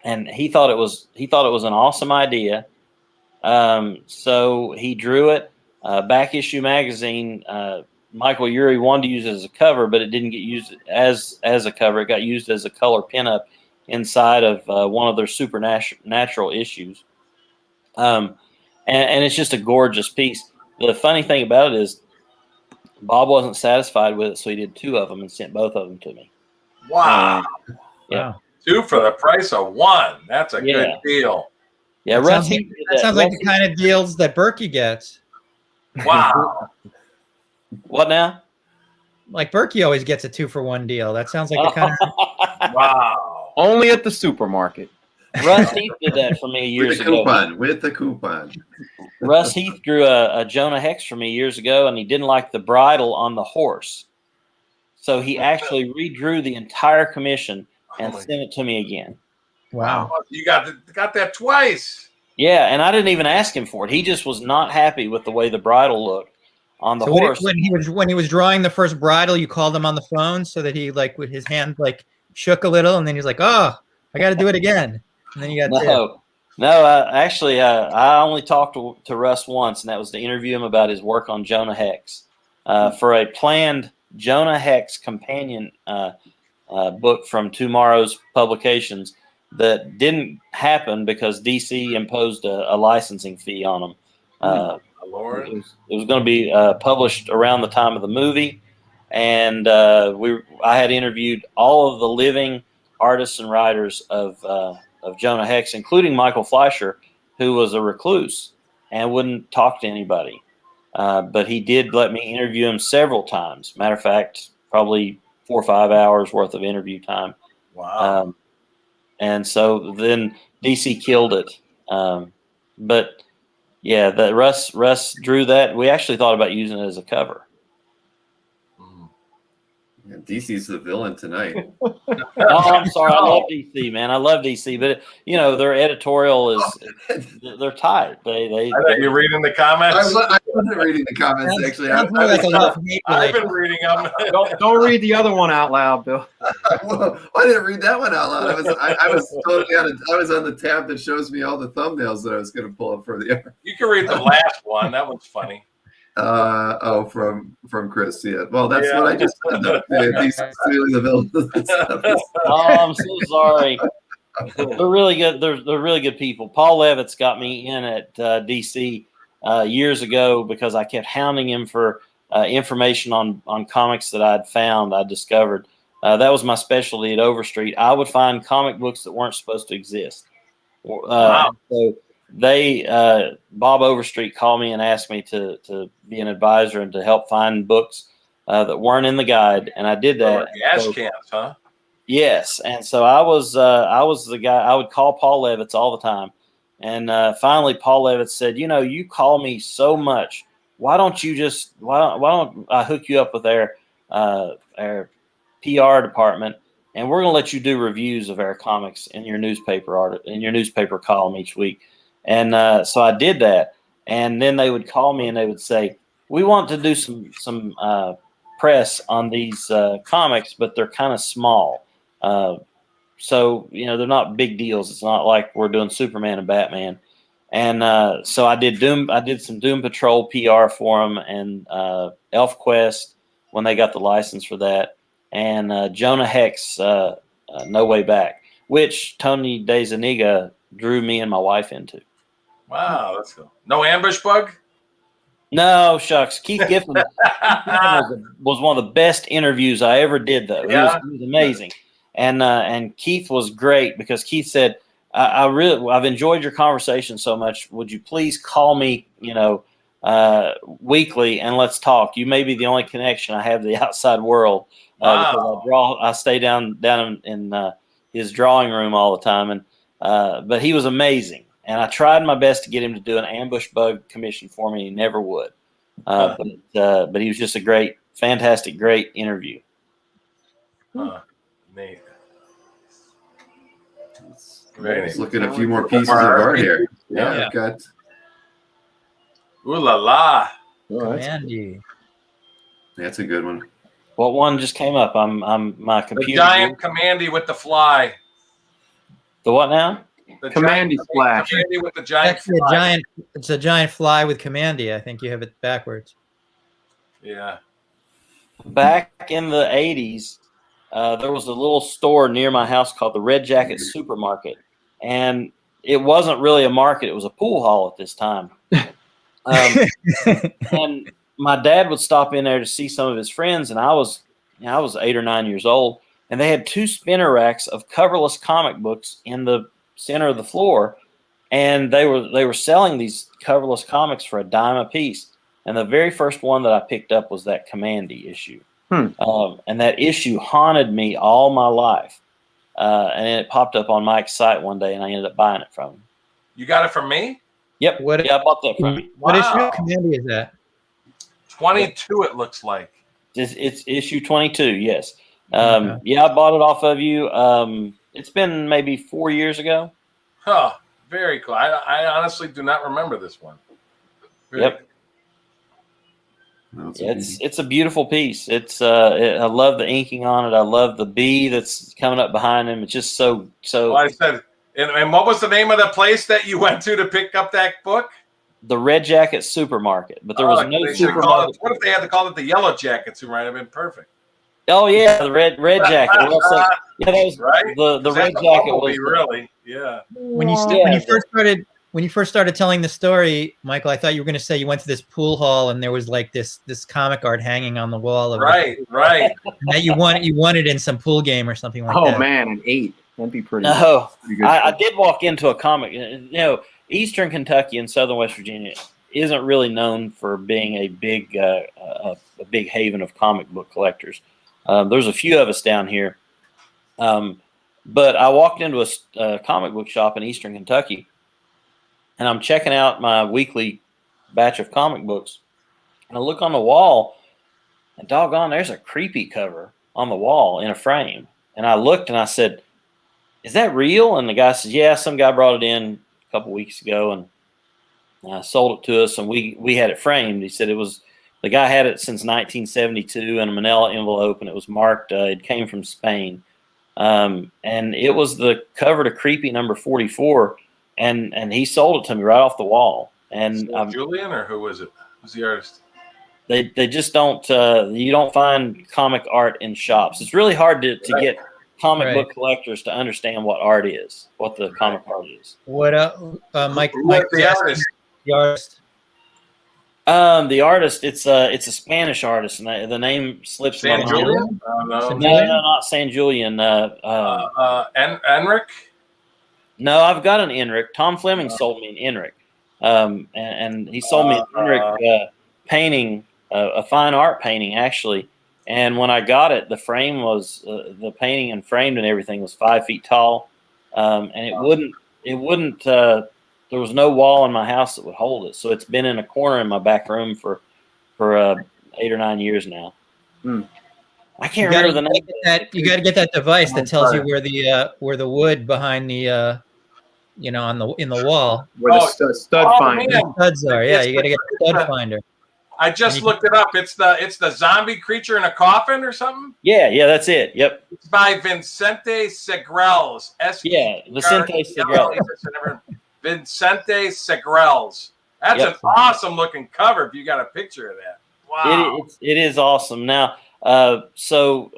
And he thought it was an awesome idea. So he drew it. Back Issue Magazine, Michael Urey wanted to use it as a cover, but it didn't get used as a cover. It got used as a color pinup inside of one of their supernatural issues. And it's just a gorgeous piece. The funny thing about it is Bob wasn't satisfied with it, so he did 2 of them and sent both of them to me. Wow. Yeah. Wow. 2 for the price of 1. That's a good deal. Yeah, That sounds like the kind of deals that Berkey gets. Wow. What now? Like Berkey always gets a 2-for-1 deal. That sounds like the kind of. Wow. Only at the supermarket. Russ Heath did that for me years ago. With the coupon. Russ Heath drew a Jonah Hex for me years ago, and he didn't like the bridle on the horse. So he actually redrew the entire commission and sent it to me again. Wow. You got that twice. Yeah, and I didn't even ask him for it. He just was not happy with the way the bridle looked on the horse. When he was drawing the first bridle, you called him on the phone so that he with his hand shook a little, and then he's like, "Oh, I got to do it again." And then you got actually, I only talked to Russ once, and that was to interview him about his work on Jonah Hex for a planned Jonah Hex companion book from Tomorrow's Publications that didn't happen because DC imposed a licensing fee on them. Lord. It was going to be published around the time of the movie, and I had interviewed all of the living artists and writers of Jonah Hex, including Michael Fleischer, who was a recluse and wouldn't talk to anybody. But he did let me interview him several times. Matter of fact, probably 4 or 5 hours worth of interview time. Wow. And so then DC killed it. But yeah, that Russ drew that. We actually thought about using it as a cover. Yeah, DC's the villain tonight. Oh, I'm sorry. I love DC, man. I love DC, but their editorial they're tight. They thought you reading the comments. I wasn't reading the comments actually. Sounds more like a love-hate I've been relationship. reading them. Don't read the other one out loud, Bill. Well, I didn't read that one out loud. I was totally I was on the tab that shows me all the thumbnails that I was going to pull up for the art. You can read the last one. That one's funny. From Chris. Yeah. Well, that's what I just said. He's clearly the villain. Oh, I'm so sorry. They're really good. They're really good people. Paul Levitt's got me in at DC years ago because I kept hounding him for information on comics that I discovered. That was my specialty at Overstreet. I would find comic books that weren't supposed to exist. Wow. So Bob Overstreet called me and asked me to be an advisor and to help find books that weren't in the guide, and I did that. Gas cans, huh? Yes, and so I was the guy. I would call Paul Levitz all the time, and finally Paul Levitz said, "You call me so much. Why don't I hook you up with our PR department, and we're going to let you do reviews of our comics in your newspaper column each week." And so I did that, and then they would call me and they would say, "We want to do some press on these comics, but they're kind of small. So they're not big deals. It's not like we're doing Superman and Batman." And so I did some Doom Patrol PR for them, and ElfQuest when they got the license for that, and Jonah Hex, No Way Back, which Tony DeZuniga drew me and my wife into. Wow, that's cool. No ambush bug? No, shucks. Keith Giffen was one of the best interviews I ever did, though. Yeah. He was amazing. And Keith was great because Keith said, I've enjoyed your conversation so much. Would you please call me, weekly and let's talk. You may be the only connection I have to the outside world. Because I stay down in his drawing room all the time. But he was amazing. And I tried my best to get him to do an ambush bug commission for me. He never would. But he was just a fantastic, great interview. Neat. Let's look at a few more pieces of art here. Yeah, I've got. Ooh la la. Commandy. That's a good one. What one just came up? I'm my computer. The giant commandy with the fly. The what now? The Commandy splash. Commandy with the giant Actually, fly. it's a giant fly with Commandy. I think you have it backwards. Yeah. Back in the 80s, there was a little store near my house called the Red Jacket Supermarket. And it wasn't really a market. It was a pool hall at this time. And my dad would stop in there to see some of his friends. And I was 8 or 9 years old. And they had 2 spinner racks of coverless comic books in the center of the floor. And they were selling these coverless comics for $0.10 a piece. And the very first one that I picked up was that Commandy issue. And that issue haunted me all my life. And it popped up on Mike's site one day, and I ended up buying it from him. You got it from me? Yep. I bought that from him. What issue of Commandy is that? 22, it looks like. It's issue 22, yes. Yeah, I bought it off of you. It's been maybe 4 years ago. Huh. Very cool. I honestly do not remember this one. Yep. It's a beautiful piece. I love the inking on it. I love the bee that's coming up behind him. It's just so. Well, I said, and what was the name of the place that you went to pick up that book? The Red Jacket Supermarket, but there was no supermarket. What if they had to call it the Yellow Jacket Supermarket? It'd been perfect. Oh yeah, the red jacket. Well, yeah, that was right. The red jacket was really, yeah. When you first started telling the story, Michael, I thought you were going to say you went to this pool hall and there was like this comic art hanging on the wall of right. That you wanted in some pool game or something like that. Oh man, an 8. That'd be pretty. No, pretty good I did walk into a comic. Eastern Kentucky and Southern West Virginia isn't really known for being a big haven of comic book collectors. There's a few of us down here, but I walked into a comic book shop in Eastern Kentucky, and I'm checking out my weekly batch of comic books, and I look on the wall, and doggone, there's a creepy cover on the wall in a frame. And I looked and I said, "Is that real?" And the guy says, "Yeah, some guy brought it in a couple weeks ago and sold it to us, and we had it framed." He said the guy had it since 1972 in a manila envelope, and it was marked. It came from Spain, and it was the cover to Creepy number 44, and he sold it to me right off the wall. And Julian, or who was it? Who's the artist? They just don't. You don't find comic art in shops. It's really hard to get comic book collectors to understand what art is, what the comic art is. What Mike the artist? The artist. The artist, it's a Spanish artist, and the name slips my mind. San Julian? No, not San Julian. Enric? No, I've got an Enric. Tom Fleming sold me an Enric, and he sold me an Enric painting, a fine art painting actually. And when I got it, the frame was the painting and framed and everything was 5 feet tall, and it wouldn't. There was no wall in my house that would hold it, so it's been in a corner in my back room for 8 or 9 years now. I can't remember the name. You got to get that device that tells you where the wood behind the in the wall where the stud finder. the studs are. Yeah, you got to get the stud finder. I just looked it up. It's the zombie creature in a coffin or something. Yeah, that's it. Yep. It's by Vicente Segrels. Yeah, Vicente Segrels. Vicente Segrels. That's an awesome looking cover. If you got a picture of that, wow, it is awesome. Now, that's The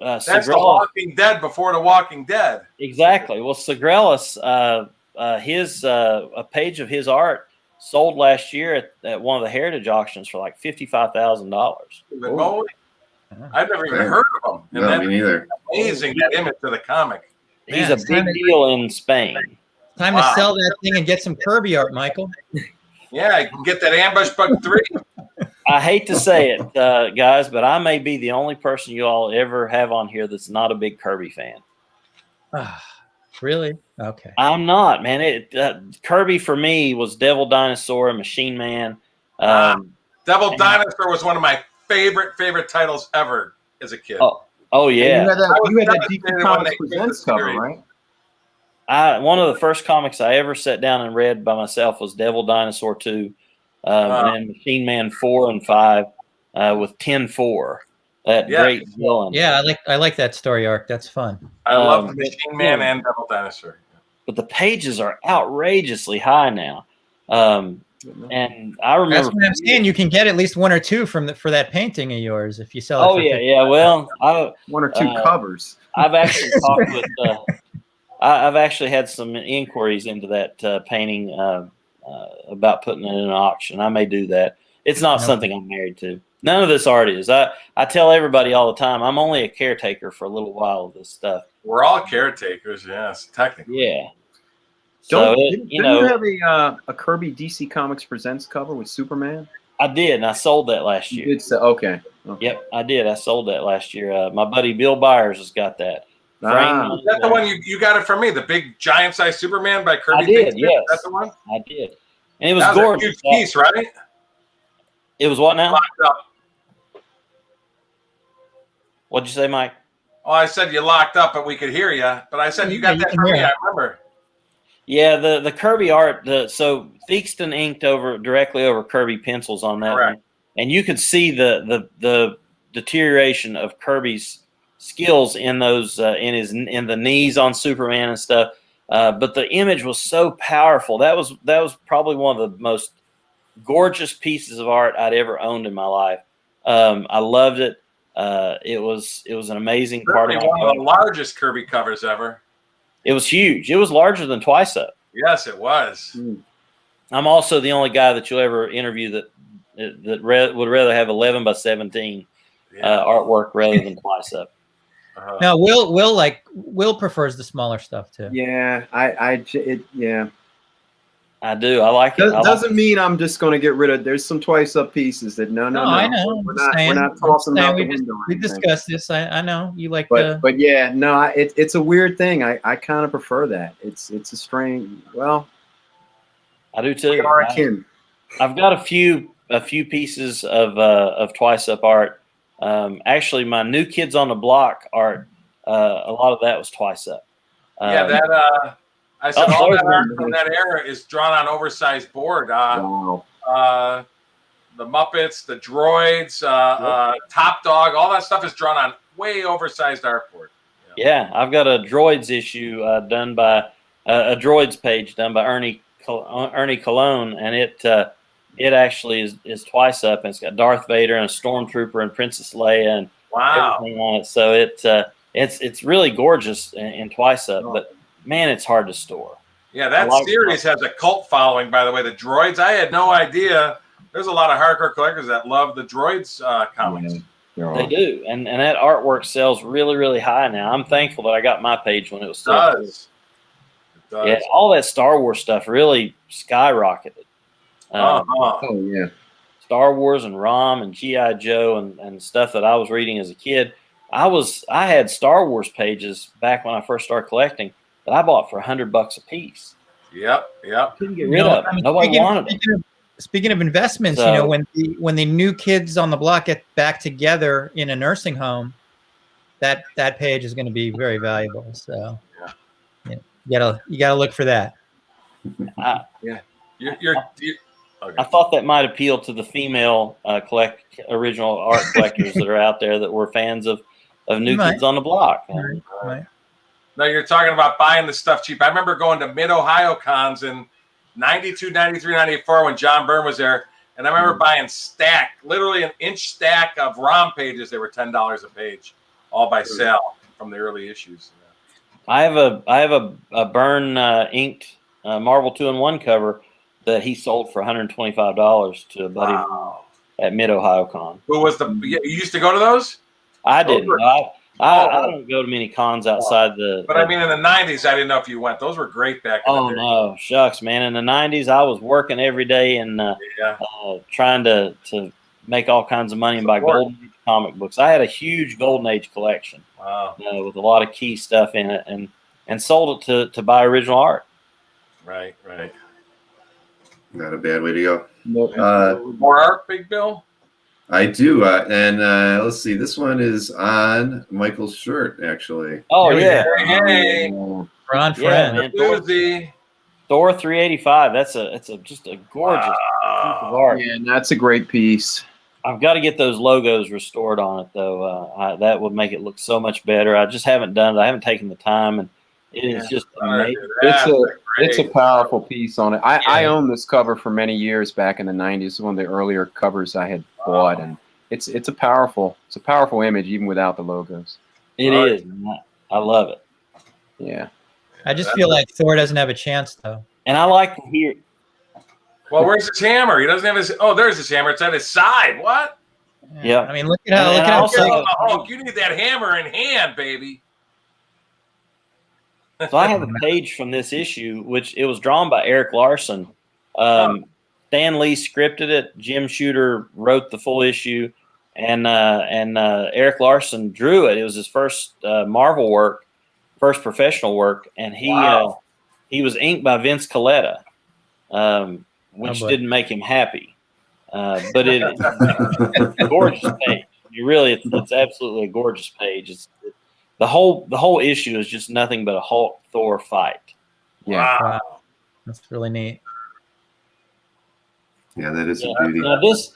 Walking Dead before The Walking Dead. Exactly. Well, Segrellis, a page of his art sold last year at one of the Heritage auctions for like $55,000. I've never even heard of him. And No, me neither. Amazing, that image of the comic. He's Yeah, a big deal in Spain. Time to sell that thing and get some Kirby art, Michael. Yeah, you can get that Ambush Bug 3. I hate to say it, guys, but I may be the only person you all ever have on here that's not a big Kirby fan. Really? Okay. I'm not, man. Kirby for me was Devil Dinosaur and Machine Man. Devil Dinosaur was one of my favorite titles ever as a kid. Oh yeah. You had that DC Comics Presents cover, right? One of the first comics I ever sat down and read by myself was Devil Dinosaur 2, and then Machine Man 4 and 5 with 10-4. That great villain. Yeah, I like that story arc. That's fun. I love Machine Man and Devil Dinosaur. But the pages are outrageously high now. And I remember. That's what I'm saying. You can get at least one or two for that painting of yours if you sell it. Oh yeah. Well, one or two covers. I've actually talked with. I've actually had some inquiries into that painting about putting it in an auction. I may do that. It's not something I'm married to. None of this art is. I tell everybody all the time, I'm only a caretaker for a little while of this stuff. We're all caretakers, yes, technically. Yeah. Didn't you have a Kirby DC Comics Presents cover with Superman? I did, and I sold that last year. You did okay. Yep, I did. I sold that last year. My buddy Bill Byers has got that. Is that the one you got it from me? The big giant-sized Superman by Kirby? I did, yes. That's the one? I did. And it was A gorgeous. huge piece, right? It was what now? Locked up. What'd you say, Mike? Oh, I said you locked up, but we could hear you. But I said you got that from me. I remember. Yeah, the Kirby art. So Theakston inked directly over Kirby pencils on that one, and you could see the deterioration of Kirby's skills in those in the knees on Superman and stuff. But the image was so powerful. That was probably one of the most gorgeous pieces of art I'd ever owned in my life. I loved it. It was an amazing part of one of the largest Kirby covers ever. It was huge. It was larger than Twice Up. Yes, it was. I'm also the only guy that you'll ever interview that would rather have 11 by 17 artwork rather than Twice Up. No, Will prefers the smaller stuff too. Yeah, I do. I like it. Doesn't mean I'm just going to get rid of. There's some Twice Up pieces that no. I know. We're not tossing them out the window. We discussed this. I know you like, but yeah, no. It's a weird thing. I kind of prefer that. It's a strange. Well, I do too. I've got a few pieces of Twice Up art. Actually, my New Kids on the Block art. A lot of that was Twice Up. I said all that art from that era is drawn on oversized board. The Muppets, the Droids, Top Dog, all that stuff is drawn on way oversized artboard. Yeah, I've got a Droids issue done by a Droids page done by Ernie Colon, and it actually is Twice Up, and it's got Darth Vader and a Stormtrooper and Princess Leia and everything on it. So it's really gorgeous in Twice Up, but man, it's hard to store. Yeah, that series has a cult following, by the way. The Droids, I had no idea. There's a lot of hardcore collectors that love the Droids comics. They do, and that artwork sells really, really high now. I'm thankful that I got my page when it was still. It does. Yeah, all that Star Wars stuff really skyrocketed. Star Wars and ROM and G.I. Joe and stuff that I was reading as a kid. I had Star Wars pages back when I first started collecting that I bought for $100 a piece. Yep. Couldn't get rid of them. Nobody wanted them. Speaking of investments, when the New Kids on the Block get back together in a nursing home, that page is going to be very valuable. So, you gotta look for that. Okay. I thought that might appeal to the female original art collectors that are out there that were fans of New Kids on the Block. Right. No, you're talking about buying the stuff cheap. I remember going to Mid-Ohio cons in 92, 93, 94 when John Byrne was there. And I remember buying literally an inch stack of ROM pages. They were $10 a page, all by sale from the early issues. I have a Byrne inked Marvel 2-in-1 cover that he sold for $125 to a buddy of mine at Mid Ohio Con. Who was the? You used to go to those? I didn't. I don't go to many cons outside the. But I mean, in the '90s, I didn't know if you went. Those were great back in the day. No, shucks, man! In the '90s, I was working every day and trying to make all kinds of money and buy Golden Age comic books. I had a huge Golden Age collection. Wow. With a lot of key stuff in it, and sold it to buy original art. Right. Not a bad way to go. More art, Big Bill? I do. And let's see. This one is on Michael's shirt, actually. Oh, yeah. Hey. Ron Friend. Man. Thor 385. That's just a gorgeous piece of art. Yeah, and that's a great piece. I've got to get those logos restored on it, though. That would make it look so much better. I just haven't done it. I haven't taken the time, and it is just amazing. It's a powerful piece on it. I owned this cover for many years back in the '90s. It's one of the earlier covers I had bought, and it's a powerful image even without the logos. It is. I love it. Yeah. I just feel like Thor doesn't have a chance, though. And I like to hear. Well, where's his hammer? He doesn't have his. Oh, there's his hammer. It's at his side. What? Yeah. I mean, look at how. You need that hammer in hand, baby. So I have a page from this issue, which it was drawn by Eric Larson. Stan Lee scripted it. Jim Shooter wrote the full issue, and Eric Larson drew it. It was his first Marvel work, first professional work, and he was inked by Vince Coletta, which didn't make him happy. But it's a gorgeous page. It's absolutely a gorgeous page. The whole issue is just nothing but a Hulk Thor fight. Yeah, wow. That's really neat. Yeah, that is a beauty. Now this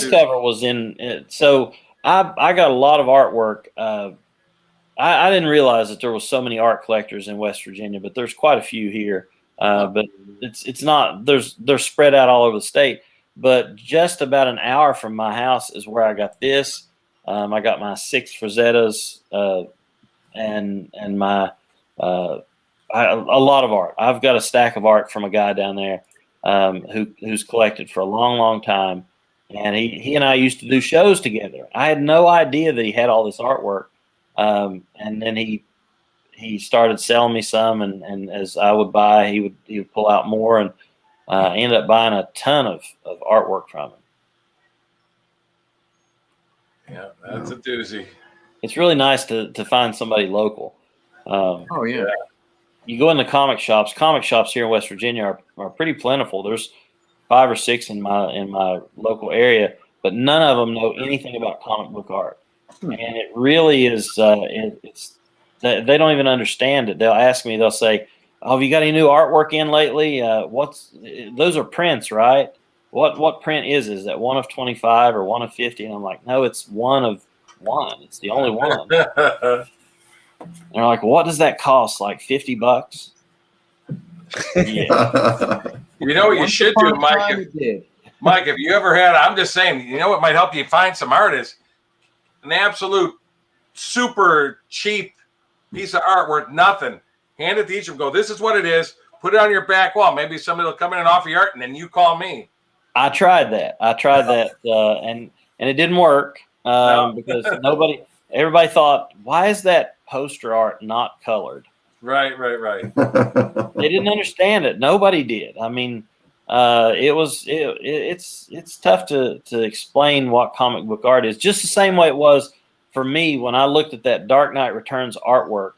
cover was in. So I got a lot of artwork. I didn't realize that there was so many art collectors in West Virginia, but there's quite a few here. But it's not. They're spread out all over the state. But just about an hour from my house is where I got this. I got my 6 Frazettas. And my a lot of art. I've got a stack of art from a guy down there who's collected for a long time, and he and I used to do shows together. I had no idea that he had all this artwork, and then he started selling me some, and as I would buy, he would pull out more, and I ended up buying a ton of artwork from him. Yeah, that's a doozy. It's really nice to find somebody local. Oh yeah. You go into comic shops. Comic shops here in West Virginia are pretty plentiful. There's 5 or 6 in my local area, but none of them know anything about comic book art. And it really is. It's they don't even understand it. They'll ask me. They'll say, "Oh, have you got any new artwork in lately? Those are prints, right? What print is that 1 of 25 or 1 of 50?" And I'm like, "No, it's 1 of 1. It's the only one." And they're like, "What does that cost? Like $50?" Yeah. You know what you should do, Mike? Mike, if you ever had, I'm just saying, you know what might help you find some artists? An absolute super cheap piece of art worth nothing. Hand it to each of them. Go, this is what it is. Put it on your back wall. Maybe somebody will come in and offer you art, and then you call me. I tried that, and it didn't work. Because everybody thought, why is that poster art not colored? Right. They didn't understand it. Nobody did. I mean, it's tough to explain what comic book art is. Just the same way it was for me when I looked at that Dark Knight Returns artwork.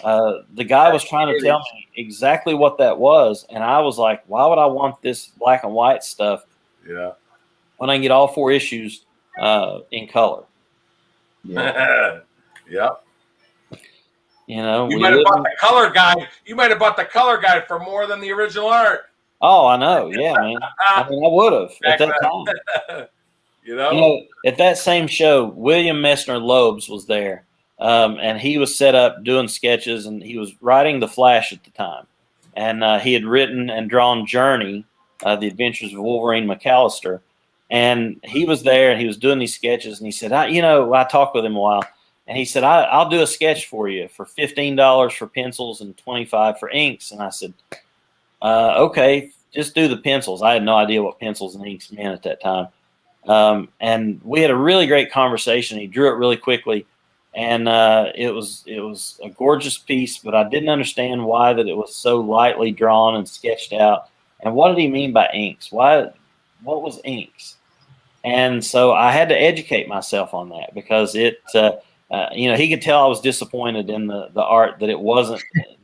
The guy was trying to tell me exactly what that was, and I was like, why would I want this black and white stuff? Yeah. When I can get all 4 issues in color. Yeah. Yep. You know, you might have bought the color guide. You might have bought the color guide for more than the original art. Oh, I know. Yeah, man. I mean, I would have at that time. You know, at that same show, William Messner Loebs was there, and he was set up doing sketches, and he was writing The Flash at the time, and he had written and drawn Journey, The Adventures of Wolverine McAllister. And he was there, and he was doing these sketches, and he said, I talked with him a while, and he said, I'll do a sketch for you for $15 for pencils and $25 for inks. And I said, okay, just do the pencils. I had no idea what pencils and inks meant at that time. And we had a really great conversation. He drew it really quickly, and it was a gorgeous piece, but I didn't understand why that it was so lightly drawn and sketched out. And what did he mean by inks? What was inks? And so I had to educate myself on that, because it, he could tell I was disappointed in the art, that it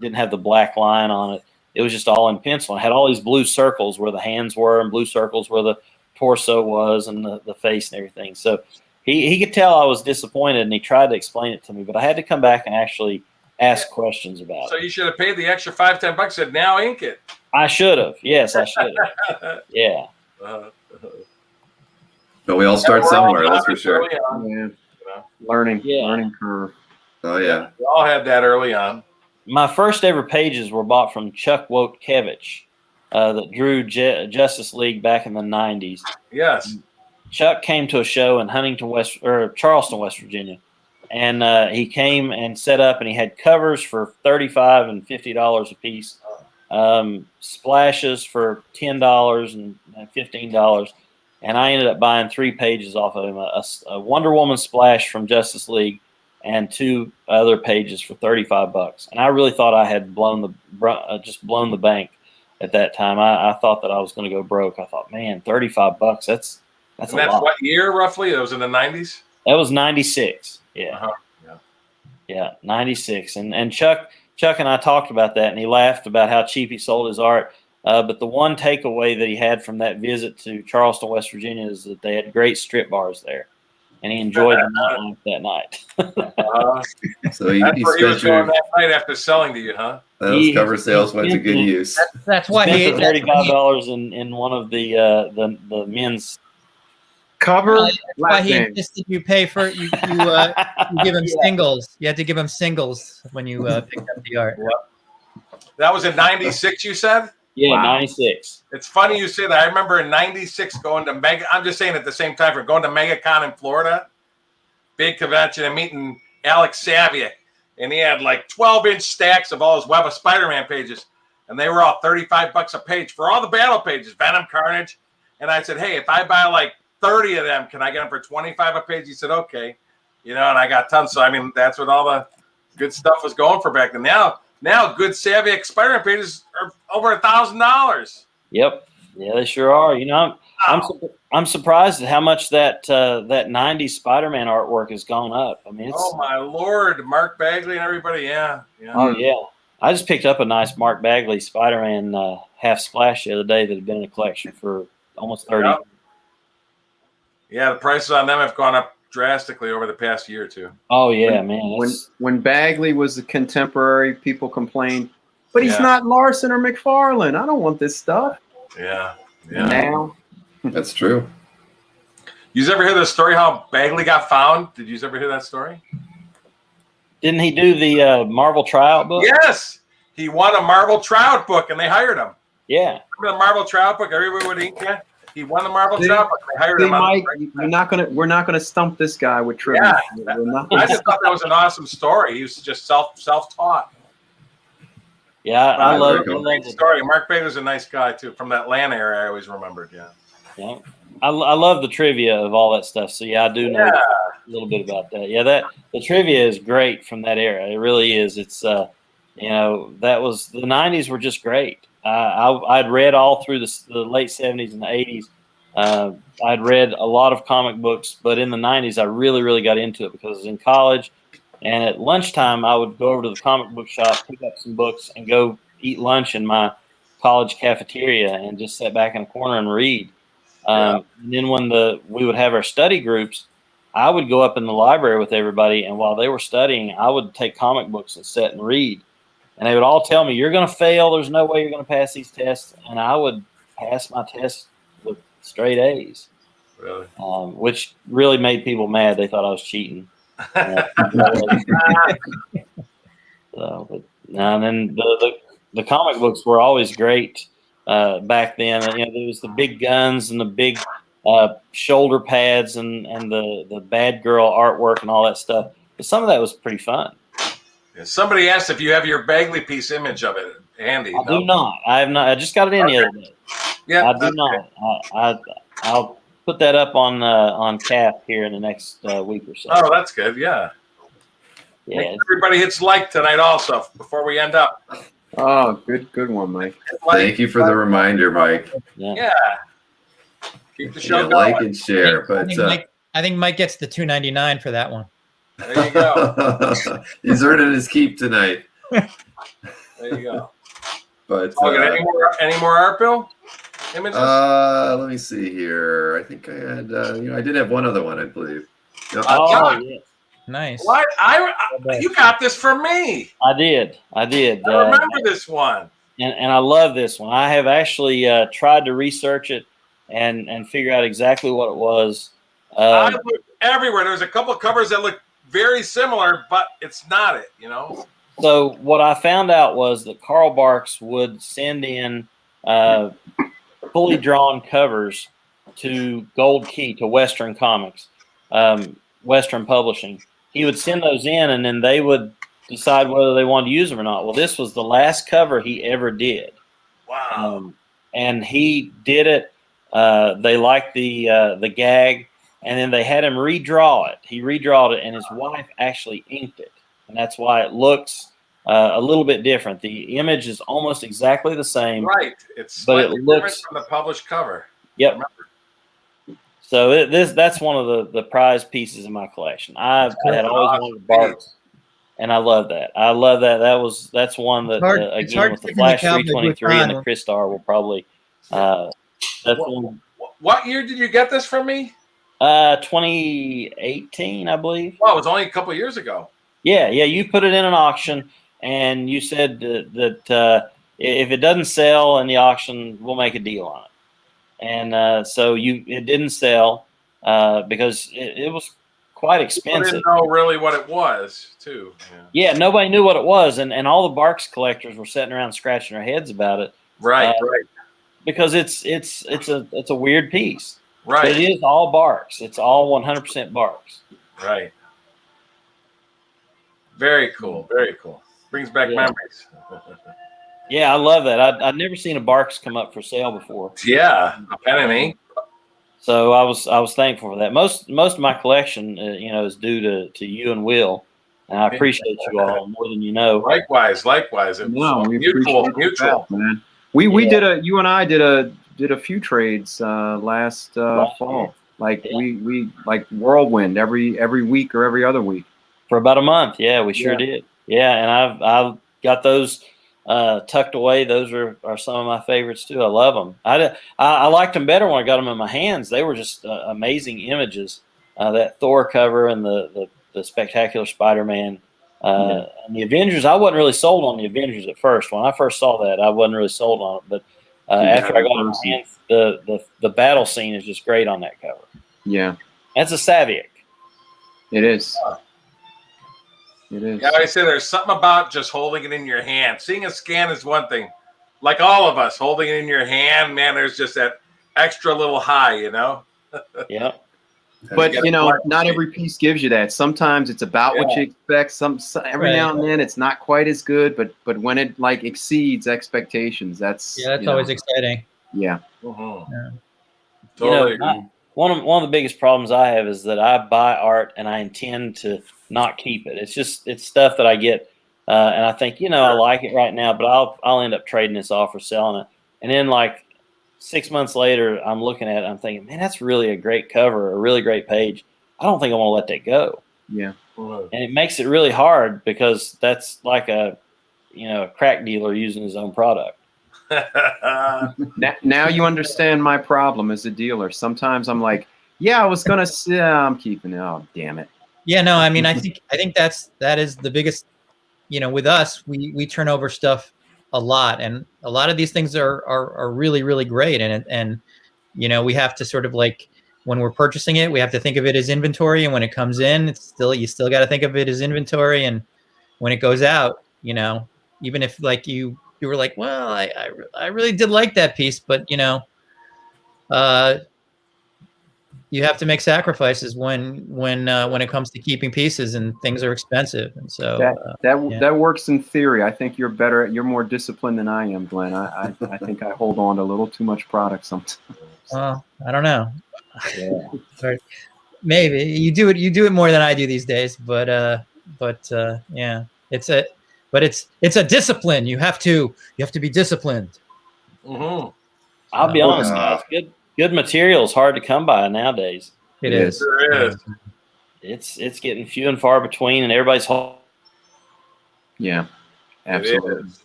didn't have the black line on it. It was just all in pencil. It had all these blue circles where the hands were, and blue circles where the torso was, and the face and everything. So he could tell I was disappointed, and he tried to explain it to me, but I had to come back and actually ask questions about So it. you should have paid the extra $5-10. Said, now ink it. I should have. Yes, I should have. Yeah. But we all start somewhere, that's for sure. Yeah. Learning curve. Oh yeah. We all had that early on. My first ever pages were bought from Chuck Wojtkiewicz, that drew Justice League back in the 90s. Yes. Chuck came to a show in Charleston, West Virginia, and he came and set up, and he had covers for $35 and $50 a piece, splashes for $10 and $15, and I ended up buying 3 pages off of him: a Wonder Woman splash from Justice League, and 2 other pages for $35. And I really thought I had blown the bank at that time. I thought that I was going to go broke. I thought, man, $35, that's And a that's lot. what year roughly? It was in the 90s? That was 96. Yeah. Uh-huh. Yeah, 96. And Chuck and I talked about that, and he laughed about how cheap he sold his art. But the one takeaway that he had from that visit to Charleston, West Virginia, is that they had great strip bars there, and he enjoyed the nightlife that night. So he That's where he was spent going your, that night after selling to you, huh? those cover sales went to good use. That's why he spent $35 in one of the men's. Cover. That's why he insisted you pay for you give him singles. You had to give him singles when you picked up the art. That was in 96, you said? Yeah, Wow. 96. It's funny you say that. I remember in 96 going to I'm just saying at the same time, for going to MegaCon in Florida, big convention, and meeting Alex Saviak. And he had like 12-inch stacks of all his Web of Spider-Man pages. And they were all $35 a page for all the battle pages, Venom, Carnage. And I said, hey, if I buy like 30 of them, can I get them for $25 a page? He said, okay. And I got tons. So, I mean, that's what all the good stuff was going for back then. Now good Saviak Spider-Man pages are over $1,000. Yep. Yeah, they sure are. I'm surprised at how much that 90s Spider-Man artwork has gone up. I mean, it's, Oh my Lord, Mark Bagley and everybody, yeah. oh yeah. I just picked up a nice Mark Bagley Spider-Man half splash the other day that had been in a collection for almost 30 years. Yeah, the prices on them have gone up drastically over the past year or two. Oh yeah, man. When Bagley was a contemporary, people complained, but he's Yeah. not Larson or McFarlane. I don't want this stuff. Yeah. Now, That's true. You ever hear the story how Bagley got found? Did you ever hear that story? Didn't he do the Marvel tryout book? Yes. He won a Marvel tryout book and they hired him. Yeah. Remember the Marvel tryout book? Everybody would ink it. He won the Marvel tryout book. They hired him. Mike, we're not gonna stump this guy with trivia. Yeah. We're not I just thought that was an awesome story. He was just self-taught. Yeah, I love Great story. Mark Bagley's a nice guy too. From that Atlanta area, I always remembered. Yeah. Yeah. I love the trivia of all that stuff. So yeah, I do know a little bit about that. Yeah, the trivia is great from that era. It really is. It's that was the 90s were just great. I'd read all through the late 70s and the 80s. I'd read a lot of comic books, but in the 90s I really, really got into it because I was in college, and at lunchtime I would go over to the comic book shop, pick up some books, and go eat lunch in my college cafeteria and just sit back in a corner and read. And then when we would have our study groups, I would go up in the library with everybody, and while they were studying, I would take comic books and sit and read. And they would all tell me, you're going to fail. There's no way you're going to pass these tests. And I would pass my tests with straight A's, Really? which really made people mad. They thought I was cheating. And then the comic books were always great back then. There was the big guns and the big shoulder pads and the bad girl artwork and all that stuff. But some of that was pretty fun. Yeah, somebody asked if you have your Bagley piece image of it Andy. I do not. I have not. I just got it in the other day. Yeah, I do not. I'll put that up on CAF here in the next week or so. Oh, that's good. Yeah. Yeah. Everybody hits like tonight also before we end up. Oh, good one, Mike. Thank you for the reminder, Mike. Yeah. Keep the show Yeah, going. like and share. I think Mike gets the $2.99 for that one. There you go. He's earning his keep tonight. There you go. But any more art, Bill? Images? let me see here. I think I had I did have one other one, I believe. Yep. Yeah. Nice. What? You got this from me. I did. I remember this one. And I love this one. I have actually tried to research it and figure out exactly what it was. I looked everywhere. There's a couple of covers that look very similar, but it's not it, So what I found out was that Carl Barks would send in fully drawn covers to Gold Key, to Western Comics, Western Publishing. He would send those in, and then they would decide whether they wanted to use them or not. Well, this was the last cover he ever did. Wow. And he did it. They liked the gag, and then they had him redraw it. He redrawed it, and his wife actually inked it, and that's why it looks a little bit different. The image is almost exactly the same. Right. It's slightly different from the published cover. Yep. So that's one of the prized pieces in my collection. I had always wanted Barks, and I love that. I love that. That's one that again with the Flash 323 and the Crystar will probably. That's one. What year did you get this from me? 2018, I believe. Well, it was only a couple of years ago. Yeah. You put it in an auction, and you said that if it doesn't sell in the auction, we'll make a deal on it. And so it didn't sell because it was quite expensive. People didn't know really what it was, too. Yeah, nobody knew what it was, and all the Barks collectors were sitting around scratching their heads about it. Right. Because it's a weird piece. Right. But it is all Barks. It's all 100% Barks. Right. Very cool. Very cool. Brings back memories. Yeah, I love that. I'd never seen a Barks come up for sale before. Yeah, a pen and ink. So I was thankful for that. Most of my collection, is due to you and Will, and I appreciate you all more than you know. Likewise. No, we mutual, appreciate that, man. We did you and I did a few trades last fall. We like whirlwind every week or every other week for about a month. Yeah, we sure did. Yeah, and I've got those tucked away. Those are some of my favorites too. I love them. I liked them better when I got them in my hands. They were just amazing images. That Thor cover and the Spectacular Spider-Man and the Avengers. I wasn't really sold on the Avengers at first. When I first saw that, I wasn't really sold on it. But after I got it in my hands, the battle scene is just great on that cover. Yeah, that's a Savick. It is. It is. Yeah, I say there's something about just holding it in your hand. Seeing a scan is one thing. Like all of us, holding it in your hand, man, there's just that extra little high, Yeah. But, not every piece gives you that. Sometimes it's about what you expect. Every now and then it's not quite as good, but when it exceeds expectations, that's always exciting. Yeah. Mm-hmm. Yeah. Totally. One of the biggest problems I have is that I buy art and I intend to not keep it. It's stuff that I get and I think, I like it right now, but I'll end up trading this off or selling it. And then 6 months later, I'm looking at it, I'm thinking, man, that's really a great cover, a really great page. I don't think I want to let that go. Yeah. And it makes it really hard because that's like a crack dealer using his own product. Now you understand my problem as a dealer. Sometimes I'm like, I was gonna say I'm keeping it. Oh, damn it. Yeah, no, I mean, I think that is the biggest. With us, we turn over stuff a lot, and a lot of these things are really, really great, and we have to sort of when we're purchasing it, we have to think of it as inventory, and when it comes in, you still got to think of it as inventory, and when it goes out, even if you were like, well, I really did like that piece, but you have to make sacrifices when it comes to keeping pieces, and things are expensive. And so that works in theory. I think you're more disciplined than I am, Glenn. I think I hold on to a little too much product sometimes. Well, I don't know. Yeah. Maybe you do it more than I do these days, but yeah, it's a discipline. You have to be disciplined. Mm-hmm. I'll be honest, guys. Good material is hard to come by nowadays. It is. Sure is. It's getting few and far between, and everybody's Yeah, absolutely. It is.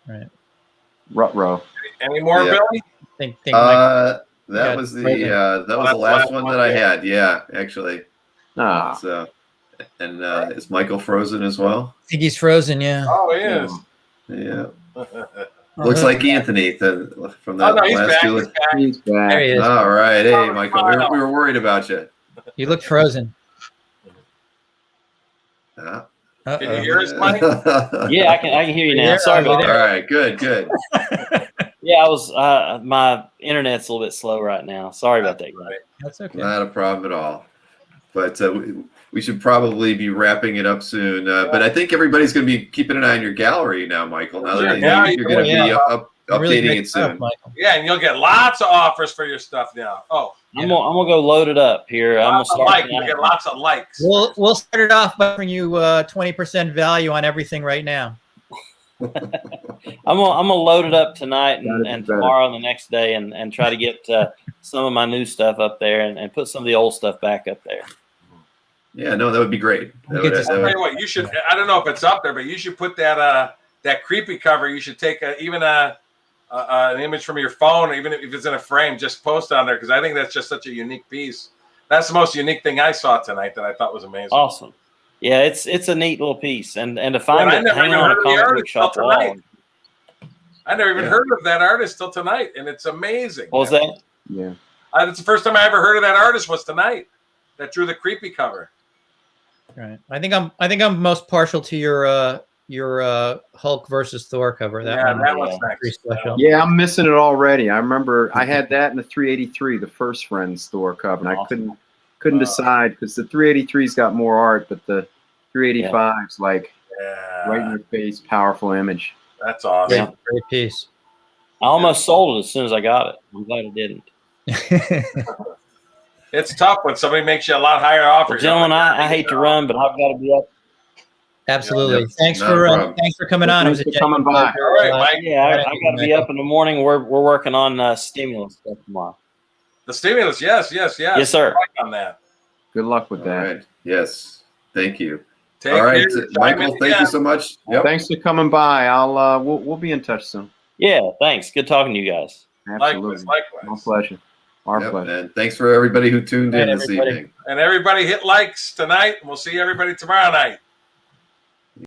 Right. Ruh-roh. Any more, Yeah. Billy? Think that was the last one that I had. Yeah, actually. Ah, So, and is Michael frozen as well? think he's frozen. Yeah. Oh, he is. Yeah. Looks like Anthony from that Oh, no, he's last back. two. He's back. he's back. There he is. All right, hey Oh, Michael, we were worried about you. You look frozen. Ah. Can you hear us, Mike? Yeah, I can hear you now. Yeah, Sorry about All that. right, good. Yeah, I was my internet's a little bit slow right now. Sorry about that, guys. That's okay. Not a problem at all. But we should probably be wrapping it up soon. But I think everybody's going to be keeping an eye on your gallery now, Michael. Now that they know you're going to be Really updating great it stuff, soon. Michael. Yeah, and you'll get lots of offers for your stuff now. Oh, I'm gonna go load it up here. I'm gonna lots of start likes. You tonight. get lots of likes. We'll start it off by offering you 20% value on everything right now. I'm gonna load it up tonight That'd and be better. tomorrow and the next day and try to get some of my new stuff up there and put some of the old stuff back up there. Yeah, no, that would be great. We'll get to That I'll would- tell you what, you should. I don't know if it's up there, but you should put that creepy cover. You should take an image from your phone, even if it's in a frame. Just post on there because I think that's just such a unique piece. That's the most unique thing I saw tonight that I thought was amazing. Awesome. Yeah, it's a neat little piece and to find I it never hanging even on a heard of the comic book artist shop till wall. tonight. I never even Yeah. heard of that artist till tonight, and it's amazing. What was that? Yeah. It's the first time I ever heard of that artist was tonight. That drew the creepy cover. Right. I think I'm most partial to your Hulk versus Thor cover. That one. that one's Pretty nice. special. Yeah, I'm missing it already. I remember I had that in the 383, the first Friends Thor cover, and I Awesome. couldn't decide because the 383's got more art, but the 385's like Yeah, right in your face, powerful image. that's awesome. Great, great piece. I almost sold it as soon as I got it. I'm glad I didn't. It's tough when somebody makes you a lot higher Well, offers. gentlemen, I hate to run, but I've got to be up. Absolutely. Yep. Thanks Not a problem. for coming on. It was a Thanks for coming genuine by. pleasure. All right, Mike. Yeah, I got to be up in the morning. We're working on stimulus stuff tomorrow. The stimulus, yes. Yes, sir. I like on that. Good luck with All that. right. Yes. Thank you. Take All right, care. Chime Michael. in Thank you again. so much. Yep. Thanks for coming by. We'll be in touch soon. Yeah, thanks. Good talking to you guys. Absolutely. Likewise. My pleasure. Our Yep, pleasure. and thanks for everybody who tuned in All right, this everybody. evening. And everybody hit likes tonight. And we'll see everybody tomorrow night.